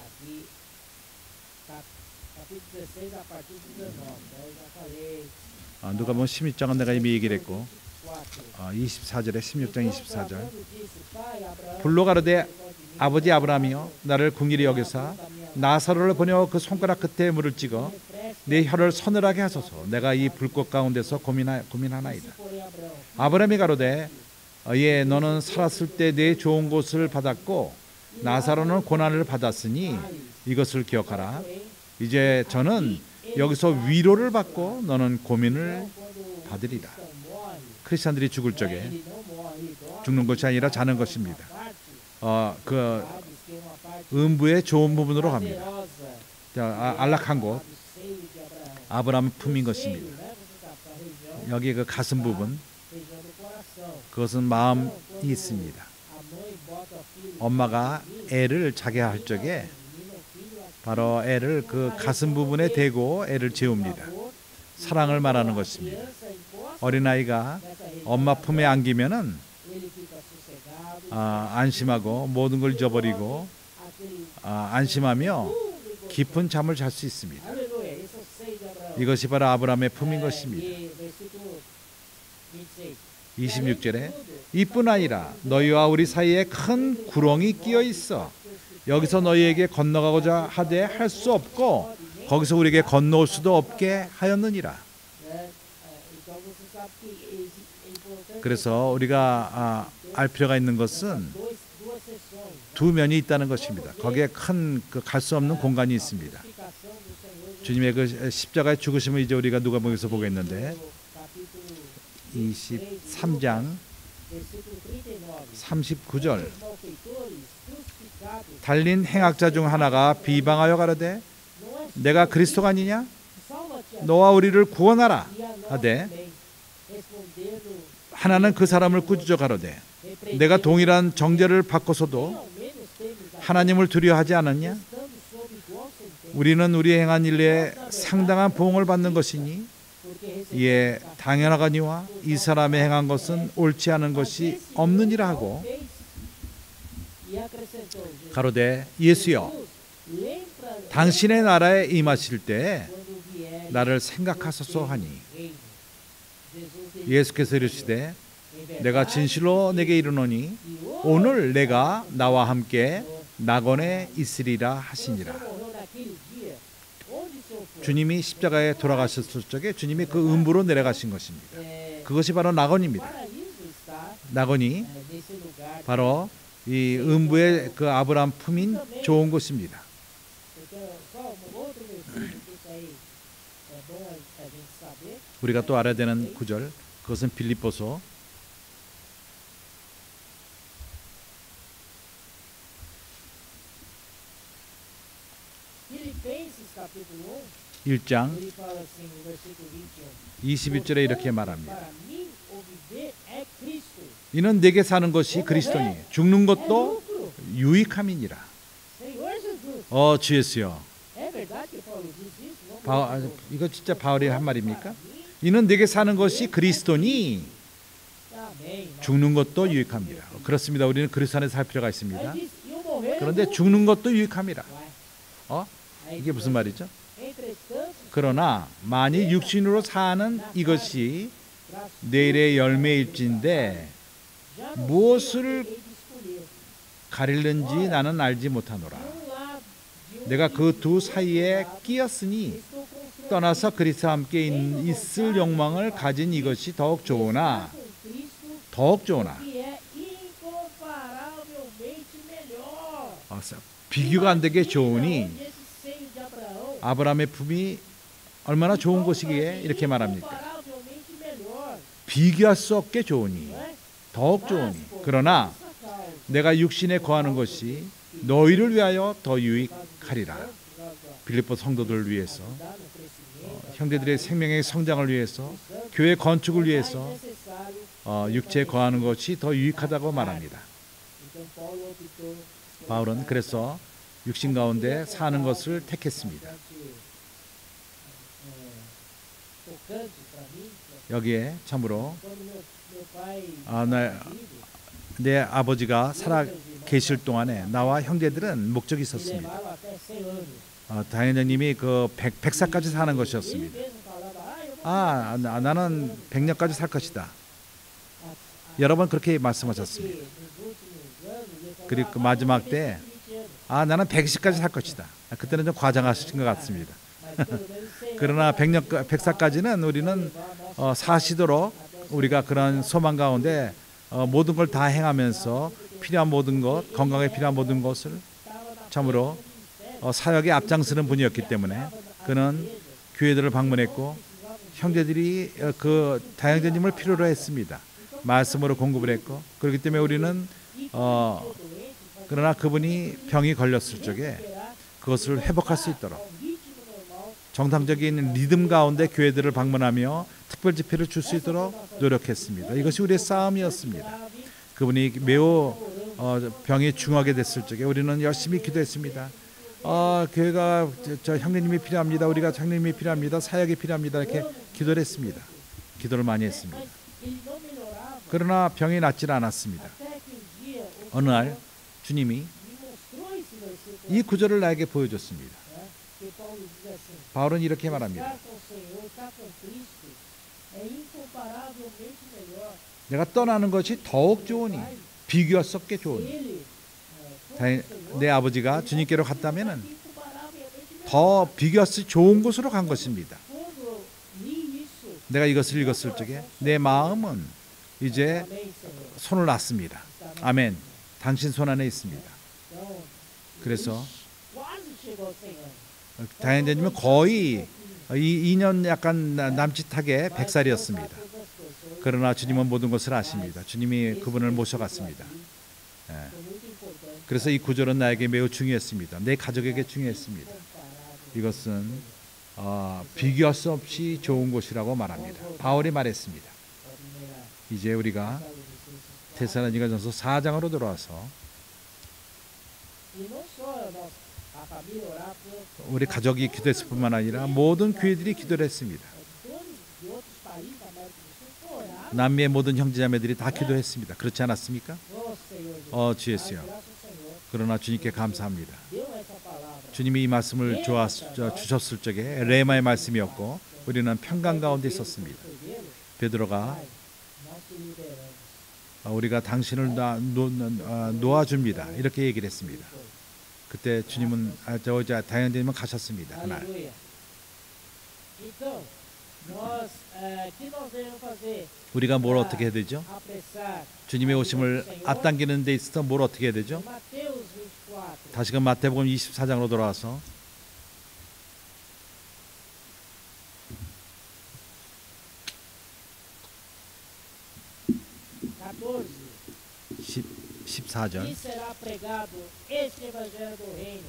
Aqui, capítulo 16, a partir de 19. Eu já falei. 누가복음 16장은 내가 이미 얘기를 했고 4. 24절에 16장 24절 Quando disse, Pai, Abraão, 불로 가로되 misericórdia de mim, 아버지 아브라함이여 나를 긍휼히 여기사 나사로를 보내어 그 손가락 끝에 물을 찍어 내 혀를 서늘하게 하소서. 내가 이 불꽃 가운데서 고민하나이다. porém Abraão, 아브라함이 가로되 예 너는 살았을 때 내 좋은 곳을 받았고 나사로는 고난을 받았으니 이것을 기억하라. 이제 저는 여기서 위로를 받고 너는 고민을 받으리라. morre, 크리스찬들이 죽을 적에 ele não morre, dorme, 죽는 것이 아니라 자는 것입니다. parte, 그 Hades, que é uma parte 음부의 좋은 부분으로 갑니다. prazerosa, 자, 안락한 곳 do seio de Abraão. 아브라함 품인 Seio, 것입니다. né? Você sabe, a região, 여기 그 가슴 부분 região do coração. 그것은 마음이 있습니다. A mãe bota o filho, 엄마가 애를 자게 할 적에 menino, filho, aqui, 바로 애를 그 가슴 부분에 대고 애를 재웁니다. amor, 사랑을 말하는 것입니다. criança encosta 어린아이가 nessa região, 엄마 품에 안기면은 ele fica sossegado, 안심하고 모든 걸 잊어버리고 aquele 안심하며 깊은 잠을 잘 수 있습니다. aleluia, esse é o seio de Abraão. 이것이 바로 아브라함의 품인 것입니다. E versículo 26. 26절에 이뿐 아니라 너희와 우리 사이에 큰 구렁이 끼어 있어 여기서 너희에게 건너가고자 하되 할 수 없고 거기서 우리에게 건너올 수도 없게 하였느니라. Né? Então você sabe que é importante 그래서 우리가 알 필요가 있는 것은 duas sessões. 두 면이 있다는 것입니다. 거기에 큰 갈 수 없는 공간이 있습니다. Explicação do Senhor 주님의 그 십자가의 죽으심을 이제 우리가 누가복음에서 보겠는데 no capítulo 23장 versículo 39. 39절 Os malfeitores crucificados 달린 행악자 중 하나가 비방하여 가로되 não é 내가 그리스도가 아니냐 salva-te a 너와 우리를 구원하라 ti e a nós 하되 também. Respondendo, 하나는 그 사람을 꾸짖어 가로되 내가 동일한 정죄를 받고서도 ao menos temes a 하나님을 두려워하지 않았냐 estando sob igual sentença, 우리는 우리 행한 일에 상당한 보응을 받는 것이니 porque recebemos 이에 당연하거니와 이 사람의 행한 것은 옳지 않은 것이 없느니라 하고 fez. E acrescentou, Jesus, 가로되 예수여 lembra 당신의 나라에 임하실 때 quando vier 나를 생각하소서 하니 reino. Jesus lhe 예수께서 이르시되 em verdade, 내가 진실로 내게 이르노니 e hoje 오늘 내가 나와 함께 낙원에 있으리라 하시니라. morreu naquele dia, onde o Senhor foi, 주님이 십자가에 돌아가셨을 적에 주님이 그 음부로 내려가신 것입니다. 그것이 바로 o 낙원입니다. paraíso está 낙원이 nesse lugar. 바로 이 음부의 그 아브라함 품인 좋은 곳입니다. Então, só 우리가 또 알아야 되는 구절, 그것은 빌립보서 Filipenses capítulo 1장 1, ele fala assim no versículo 21. 21절에 이렇게 말합니다. Para mim, o viver é Cristo. 이는 내게 사는 것이 그리스도니 죽는 것도 유익함이니라. Senhor Jesus. 주 예수여. É verdade que Paulo diz isso? Vamos 이거 진짜 바울이 한 말입니까? 이는 내게 사는 것이 그리스도니 Amém. 죽는 것도 유익합니다. 그렇습니다. 우리는 그리스도 안에 살 필요가 있습니다. Aí diz, e o morrer é 그런데 lucro. 죽는 것도 유익함이라. Aí 이게 무슨 말이죠? Entretanto, 그러나 만일 육신으로 사는 이것이 내일의 열매일진데 já não 무엇을 hei de escolher. 가리는지 나는 알지 못하노라. De um lado, de um 내가 그 두 사이에 끼었으니 estou constrangido 떠나서 그리스도와 함께 있을 욕망을 가진 이것이 더욱 좋으나 com Cristo, 더욱 좋으나 que é incomparavelmente melhor. 비교가 안 되게 좋으니 Esse seio de Abraão, 아브라함의 품이 얼마나 좋은 것이기에 이렇게 말합니까? incomparavelmente melhor. 비교할 수 없게 좋으니 Não é? 더욱 좋으니 그러나 내가 육신에 거하는 것이 너희를 위하여 더 유익하리라. 빌립보 성도들을 위해서, 형제들의 생명의 성장을 위해서, 교회 건축을 위해서 육체에 거하는 것이 더 유익하다고 말합니다. Então Paulo optou 바울은 그래서 육신 가운데 사는 것을 택했습니다. tocante para mim, 여기에 참으로 quando meu pai 내 아버지가 살아 계실 동안에 나와 형제들은 목적이 있었습니다. levaram até 100 anos. 다현장님이 그 100살까지 사는 Ele 것이었습니다. mesmo falava, eu vou 나는 100년까지 살 것이다. a- 여러 번 그렇게 porque 말씀하셨습니다. nos últimos anos ele falava, 그리고 그 마지막 eu 때 tenho 20 anos, 나는 120까지 살 것이다. 그때는 좀 과장하신 것 같습니다. mas pelo menos 100 그러나 100살까지는 우리는 사시도록 우리가 그런 소망 가운데 모든 걸 다 행하면서 필요한 모든 것, 건강에 필요한 모든 것을 참으로 사역에 앞장서는 분이었기 때문에 그는 교회들을 방문했고 형제들이 그 다영제님을 필요로 했습니다. 말씀으로 공급을 했고 그렇기 때문에 우리는 그러나 그분이 병이 걸렸을 적에 그것을 회복할 수 있도록 정상적인 리듬 가운데 교회들을 방문하며 특별 집회를 줄 수 있도록 노력했습니다. 이것이 우리의 싸움이었습니다. 그분이 매우 병이 중하게 됐을 적에 우리는 열심히 기도했습니다. 교회가 저 형제님이 필요합니다. 우리가 형제님이 필요합니다. 사역이 필요합니다. 이렇게 기도를 했습니다. 기도를 많이 했습니다. ele não melhorava 그러나 병이 낫질 않았습니다. até que um dia o 어느 날 주님이 me mostrou esse versículo 이 구절을 나에게 보여줬습니다. que Paulo diz assim: 바울은 이렇게 말합니다. estar com o Senhor, estar com Cristo é incomparavelmente melhor. 내가 떠나는 것이 더욱 좋으니 비교할 수 없게 좋으니 Ele 내 아버지가 주님께로 갔다면은 incomparavelmente melhor. 더 비교할 수 좋은 곳으로 간 것입니다. Quando eu li isso, 내가 이것을 읽었을 적에 내 마음은 이제 amém, Senhor. 손을 놨습니다. 아멘. 당신 손 안에 있습니다. Então, 그래서 quase chegou ao 100 anos. 다현자님은 거의 2년 약간 남짓하게 100살이었습니다. Todas as coisas. 그러나 주님은 모든 것을 아십니다. 주님이 그분을 모셔갔습니다. Foi muito importante. 그래서 이 구절은 나에게 매우 중요했습니다. 내 가족에게 중요했습니다. 이것은 비교할 수 없이 좋은 곳이라고 말합니다. 바울이 말했습니다. 이제 우리가 데살로니가전서 4장으로 돌아와서 E não só a família orar por 우리 가족이 기도했을 뿐만 아니라 모든 교회들이 기도를 했습니다. todos de outros países da América do Sul oraram. 남미의 모든 형제자매들이 다 기도했습니다. 그렇지 않았습니까? Oh, Senhor Jesus. 주 예수요. Graças ao Senhor. 그러나 주님께 감사합니다. Deu essa palavra. 주님이 이 말씀을 주셨을 적에 레마의 말씀이었고 우리는 평강 가운데 있었습니다. 베드로가 Nós te liberamos. 우리가 당신을 놓아줍니다. 이렇게 얘기를 했습니다. 그때 주님은 다현님은 가셨습니다. 그날. Aleluia. Então, o que nós devemos fazer? 우리가 뭘 어떻게 해야 되죠? Apressar. 주님의 오심을 앞당기는 데 있어서 뭘 어떻게 해야 되죠? Mateus 24. 다시금 마태복음 24장으로 돌아와서 14절. E será pregado este evangelho do reino.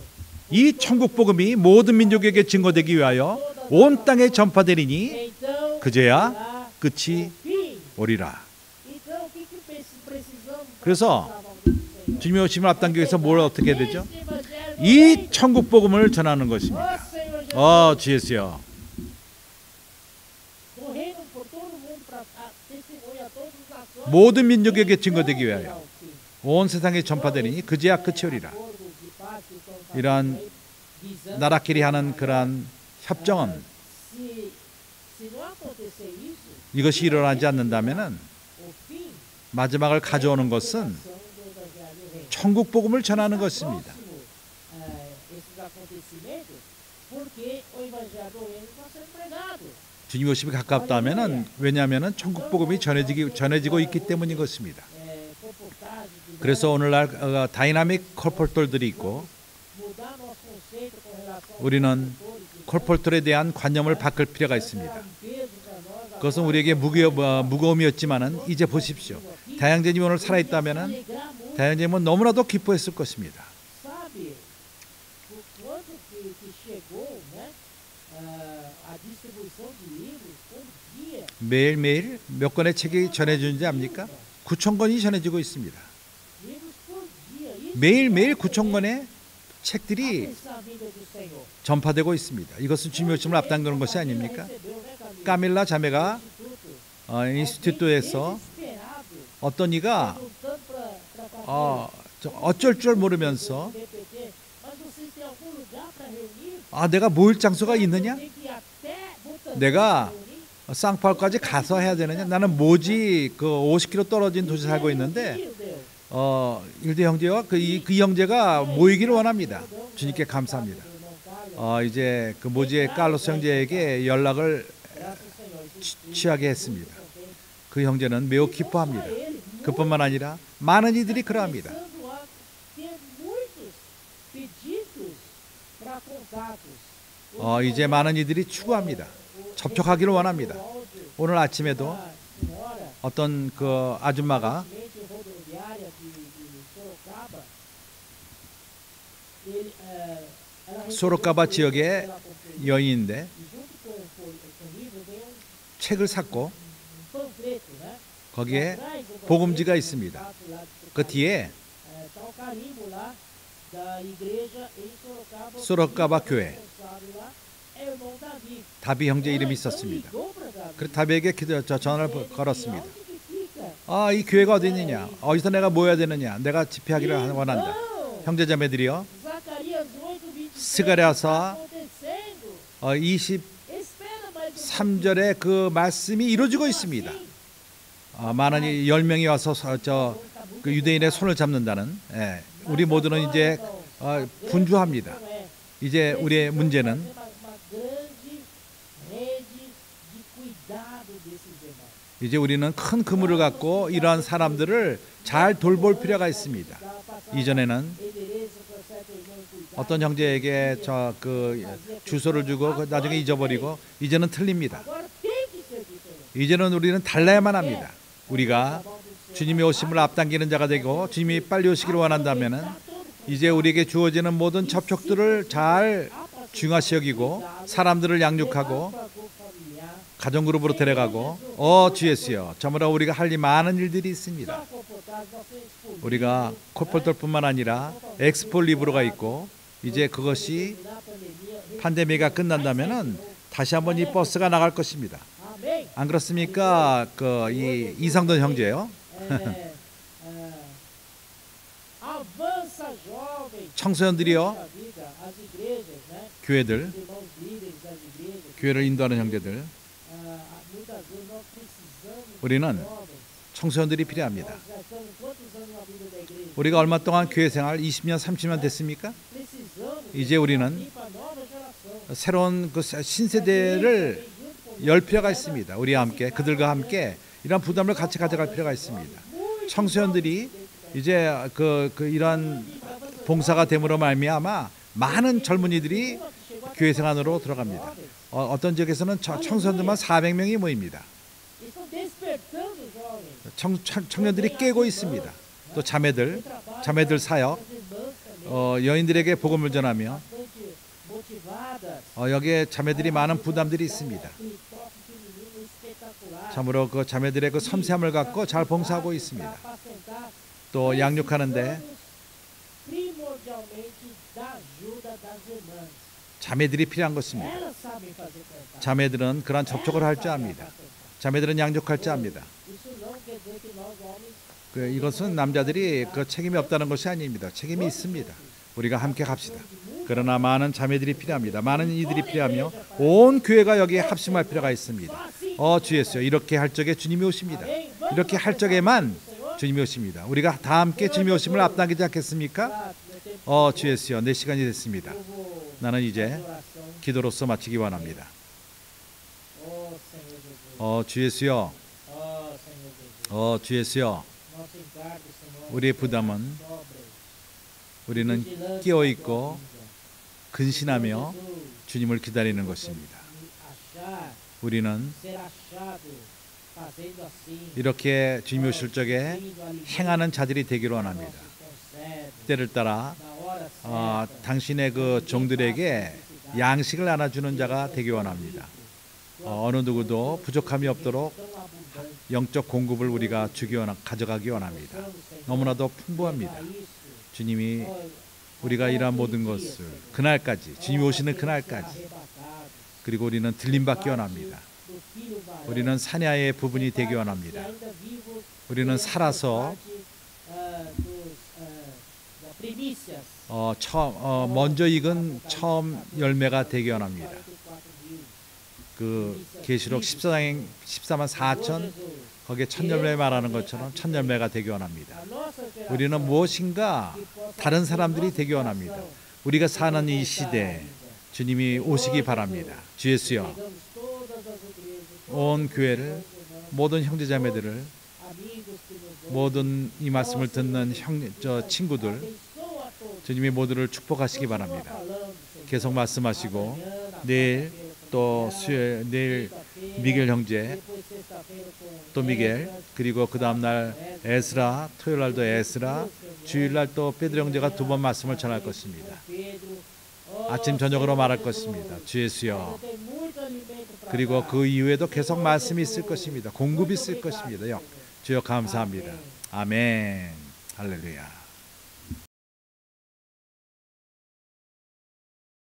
이 천국 복음이 모든 민족에게 증거되기 위하여 온 땅에 전파되리니 Então, 그제야 será 끝이 o fim. 오리라. Então, o que precisamos 그래서 para a volta do Senhor? 주님의 오심을 앞당기기 위해서 뭘 어떻게 해야 되죠? Este evangelho do 이 reino. 천국 복음을 전하는 Ó 것입니다. Senhor Jesus, 주 예수여. do reino por todo o mundo para testemunhar a todas as nações. 모든 민족에게 증거되기 Será 위하여 o fim. 온 세상에 전파되리니 그제야 끝이 오리라. Acordos de paz que estão fazendo 이러한 aí, visando 나라끼리 하는 그러한 협정은 se não acontecer isso, 이것이 일어나지 않는다면은 o fim 마지막을 가져오는 것은 são do evangelho do reino. 천국 복음을 전하는 Está 것입니다. próximo, esses acontecimentos, porque o evangelho do reino está sendo pregado. 주님 오심이 가깝다면은 왜냐하면은 천국 복음이 전해지고 있기 때문인 것입니다. Comportagem de 그래서 오늘날 다이나믹 콜포털들이 있고 mudar nosso conceito com relação aos 우리는 pastores de 콜포털에 대한 관념을 바꿀 필요가 있습니다. um peso para nós. 그것은 우리에게 무거움이었지만은 이제 보십시오. 다양제님이 오늘 살아있다면은 Alegrar muito, 다양제님은 너무나도 기뻐했을 것입니다. sabe? Por quanto que chegou, né? A distribuição de livros todo dia. 매일매일 몇 권의 책이 전해지는지 압니까? 9,000권이 전해지고 있습니다. Livros por dia. Isso 매일매일 9,000권의 책들이 essa vinda do Senhor. 전파되고 있습니다. 이것은 주님의 오심을 앞당기는 것이 아닙니까? Recebeu, né, Camila? 까밀라 자매가 Instituto. 인스티튜트에서 Desesperado. 어떤 이가 Perguntando para 어쩔 줄 모르면서 PPT, mas vocês têm algum lugar para reunir? 내가 모일 장소가 있느냐? Tem que ir até Butantã 내가 para reunir? 쌍파울까지 가서 해야 되느냐? 나는 모지 그 50km 떨어진 도시 살고 있는데 Meu Deus. 일대 형제와 그 영제가 모이기를 원합니다. 주님께 감사합니다. Irmão Carlos, 이제 그 모지의 칼로스 형제에게 연락을 graças ao Senhor. 취하게 했습니다. 그 형제는 매우 기뻐합니다. 그뿐만 아니라 많은 이들이 그러합니다. Começando a ter muitos pedidos para contatos. 이제 많은 이들이 추구합니다. 접촉하기를 원합니다. 오늘 아침에도 A senhora, 어떤 그 아줌마가 mente rodoviária de Sorocaba, ela 소로카바 지역의 pela companhia, 여인인데 e junto comigo veio 책을 샀고 panfleto, né? 거기에 Atrás do 복음지가 panfleto, 있습니다. lá de 그 Sorocaba, 뒤에 tá o carimbo lá da igreja em Sorocaba. 소로카바 교회 responsável lá é o irmão Davi. 다비 형제 이름이 Então 있었습니다. ligou pra Davi. 그래서 다비에게 전화를 Ele, 걸었습니다. "Onde que fica?" 이 교회가 어디 있느냐? 어디서 내가 모여야 되느냐? 내가 집회하기를 원한다. Então, 형제자매들이요. Zacarias 8:23 스가랴서 acontecendo. 23절의 Espera mais 그 말씀이 이루어지고 있습니다. 많은 10명이 와서 그 유대인의 손을 잡는다는 우리 모두는 이제 분주합니다. 이제 우리의 문제는 uma grande rede de cuidado desses irmãos. 이제 우리는 큰 그물을 갖고 이러한 사람들을 잘 돌볼 필요가 있습니다. 이전에는 Endereço para certo irmão cuidar. 어떤 형제에게 그 주소를 주고 나중에 잊어버리고 이제는 틀립니다. Agora tem que ser diferente. 이제는 우리는 달라야만 합니다. 우리가 주님의 오심을 앞당기는 자가 되고 주님이 빨리 오시기를 원한다면은 이제 우리에게 주어지는 모든 접촉들을 잘 중요시 여기고 사람들을 양육하고 Para grupo familiar, 가정그룹으로 데려가고 주 예수여 저마다 우리가 할 일 많은 일들이 있습니다. só comportar nosso esposo. 우리가 콜폴들뿐만 아니라 엑스폴 리브로가 있고 이제 그것이 Na pandemia, 팬데믹이 끝난다면은 다시 한번 이 버스가 나갈 것입니다. amém. 안 그렇습니까? 이 이상돈 형제요. Avança jovem. 청소년들이요. Poxa vida, as igrejas, né? 교회들, Os irmãos líderes das igrejas. 교회를 인도하는 형제들. Muitas vezes nós precisamos 우리는 de jovens. 청소년들이 필요합니다. Nós já estamos quantos anos na vida da igreja? 우리가 얼마 동안 교회 생활 20년, 30년 됐습니까? Precisamos 이제 우리는 ir para a nova geração. 새로운 그 신세대를 열 필요가 있습니다. 우리와 함께 그들과 함께 이런 부담을 같이 가져갈 필요가 있습니다. 청소년들이 이제 이런 봉사가 됨으로 말미암아 많은 젊은이들이 교회 생활으로 들어갑니다. 어떤 지역에서는 청소년들만 400명이 모입니다. Estão despertando jovens. 청년들이 깨고 있습니다. 또 자매들 사역, 여인들에게 복음을 전하며 여기에 자매들이 많은 부담들이 있습니다. 참으로 그 자매들의 그 섬세함을 갖고 잘 봉사하고 있습니다. 또 양육하는데 자매들이 필요한 것입니다. 자매들은 그런 접촉을 할 줄 압니다. 자매들은 양육할 줄 압니다. 이것은 남자들이 그 책임이 없다는 것이 아닙니다. 책임이 있습니다. 우리가 함께 갑시다. 그러나 많은 자매들이 필요합니다. 많은 이들이 필요하며 온 교회가 여기에 합심할 필요가 있습니다. 주 예수여, 이렇게 할 적에 주님이 오십니다. 이렇게 할 적에만 주님이 오십니다. 우리가 다 함께 주님이 오심을 앞당기지 않겠습니까? 주 예수여, 내 시간이 됐습니다. 나는 이제 기도로서 마치기 원합니다. 주 예수여, 주 예수여, 우리의 부담은 우리는 깨어있고 근신하며 주님을 기다리는 것입니다. 우리는 이렇게 주님이 오실 적에 행하는 자들이 되기를 원합니다. 때를 따라 당신의 그 종들에게 양식을 나눠주는 자가 되기 원합니다. 어느 누구도 부족함이 없도록 영적 공급을 우리가 가져가기 원합니다. 너무나도 풍부합니다. 주님이 우리가 이러한 모든 것을 그날까지, 주님이 오시는 그날까지, 그리고 우리는 들림받기 원합니다. 우리는 사냐의 부분이 되기 원합니다. 우리는 살아서 먼저 익은 처음 열매가 되기 원합니다. 그 계시록 14장 14만 4천 거기에 첫 열매 말하는 것처럼 첫 열매가 되기 원합니다. 우리는 무엇인가 다른 사람들이 되기 원합니다. 우리가 사는 이 시대에 주님이 오시기 바랍니다. 주 예수여, 온 교회를, 모든 형제자매들을, 모든 이 말씀을 듣는 친구들, 주님이 모두를 축복하시기 바랍니다. 계속 말씀하시고 내일 또 수요일, 내일 미겔 형제, 또 미겔, 그리고 그 다음날 에스라, 토요일 날도 에스라, 주일날 또 베드로 형제가 두 번 말씀을 전할 것입니다. 아침 저녁으로 말할 것입니다. 주 예수여. 그리고 그 이후에도 계속 말씀이 있을 것입니다. 공급이 있을 것입니다. 주여 감사합니다. 아멘. 할렐루야.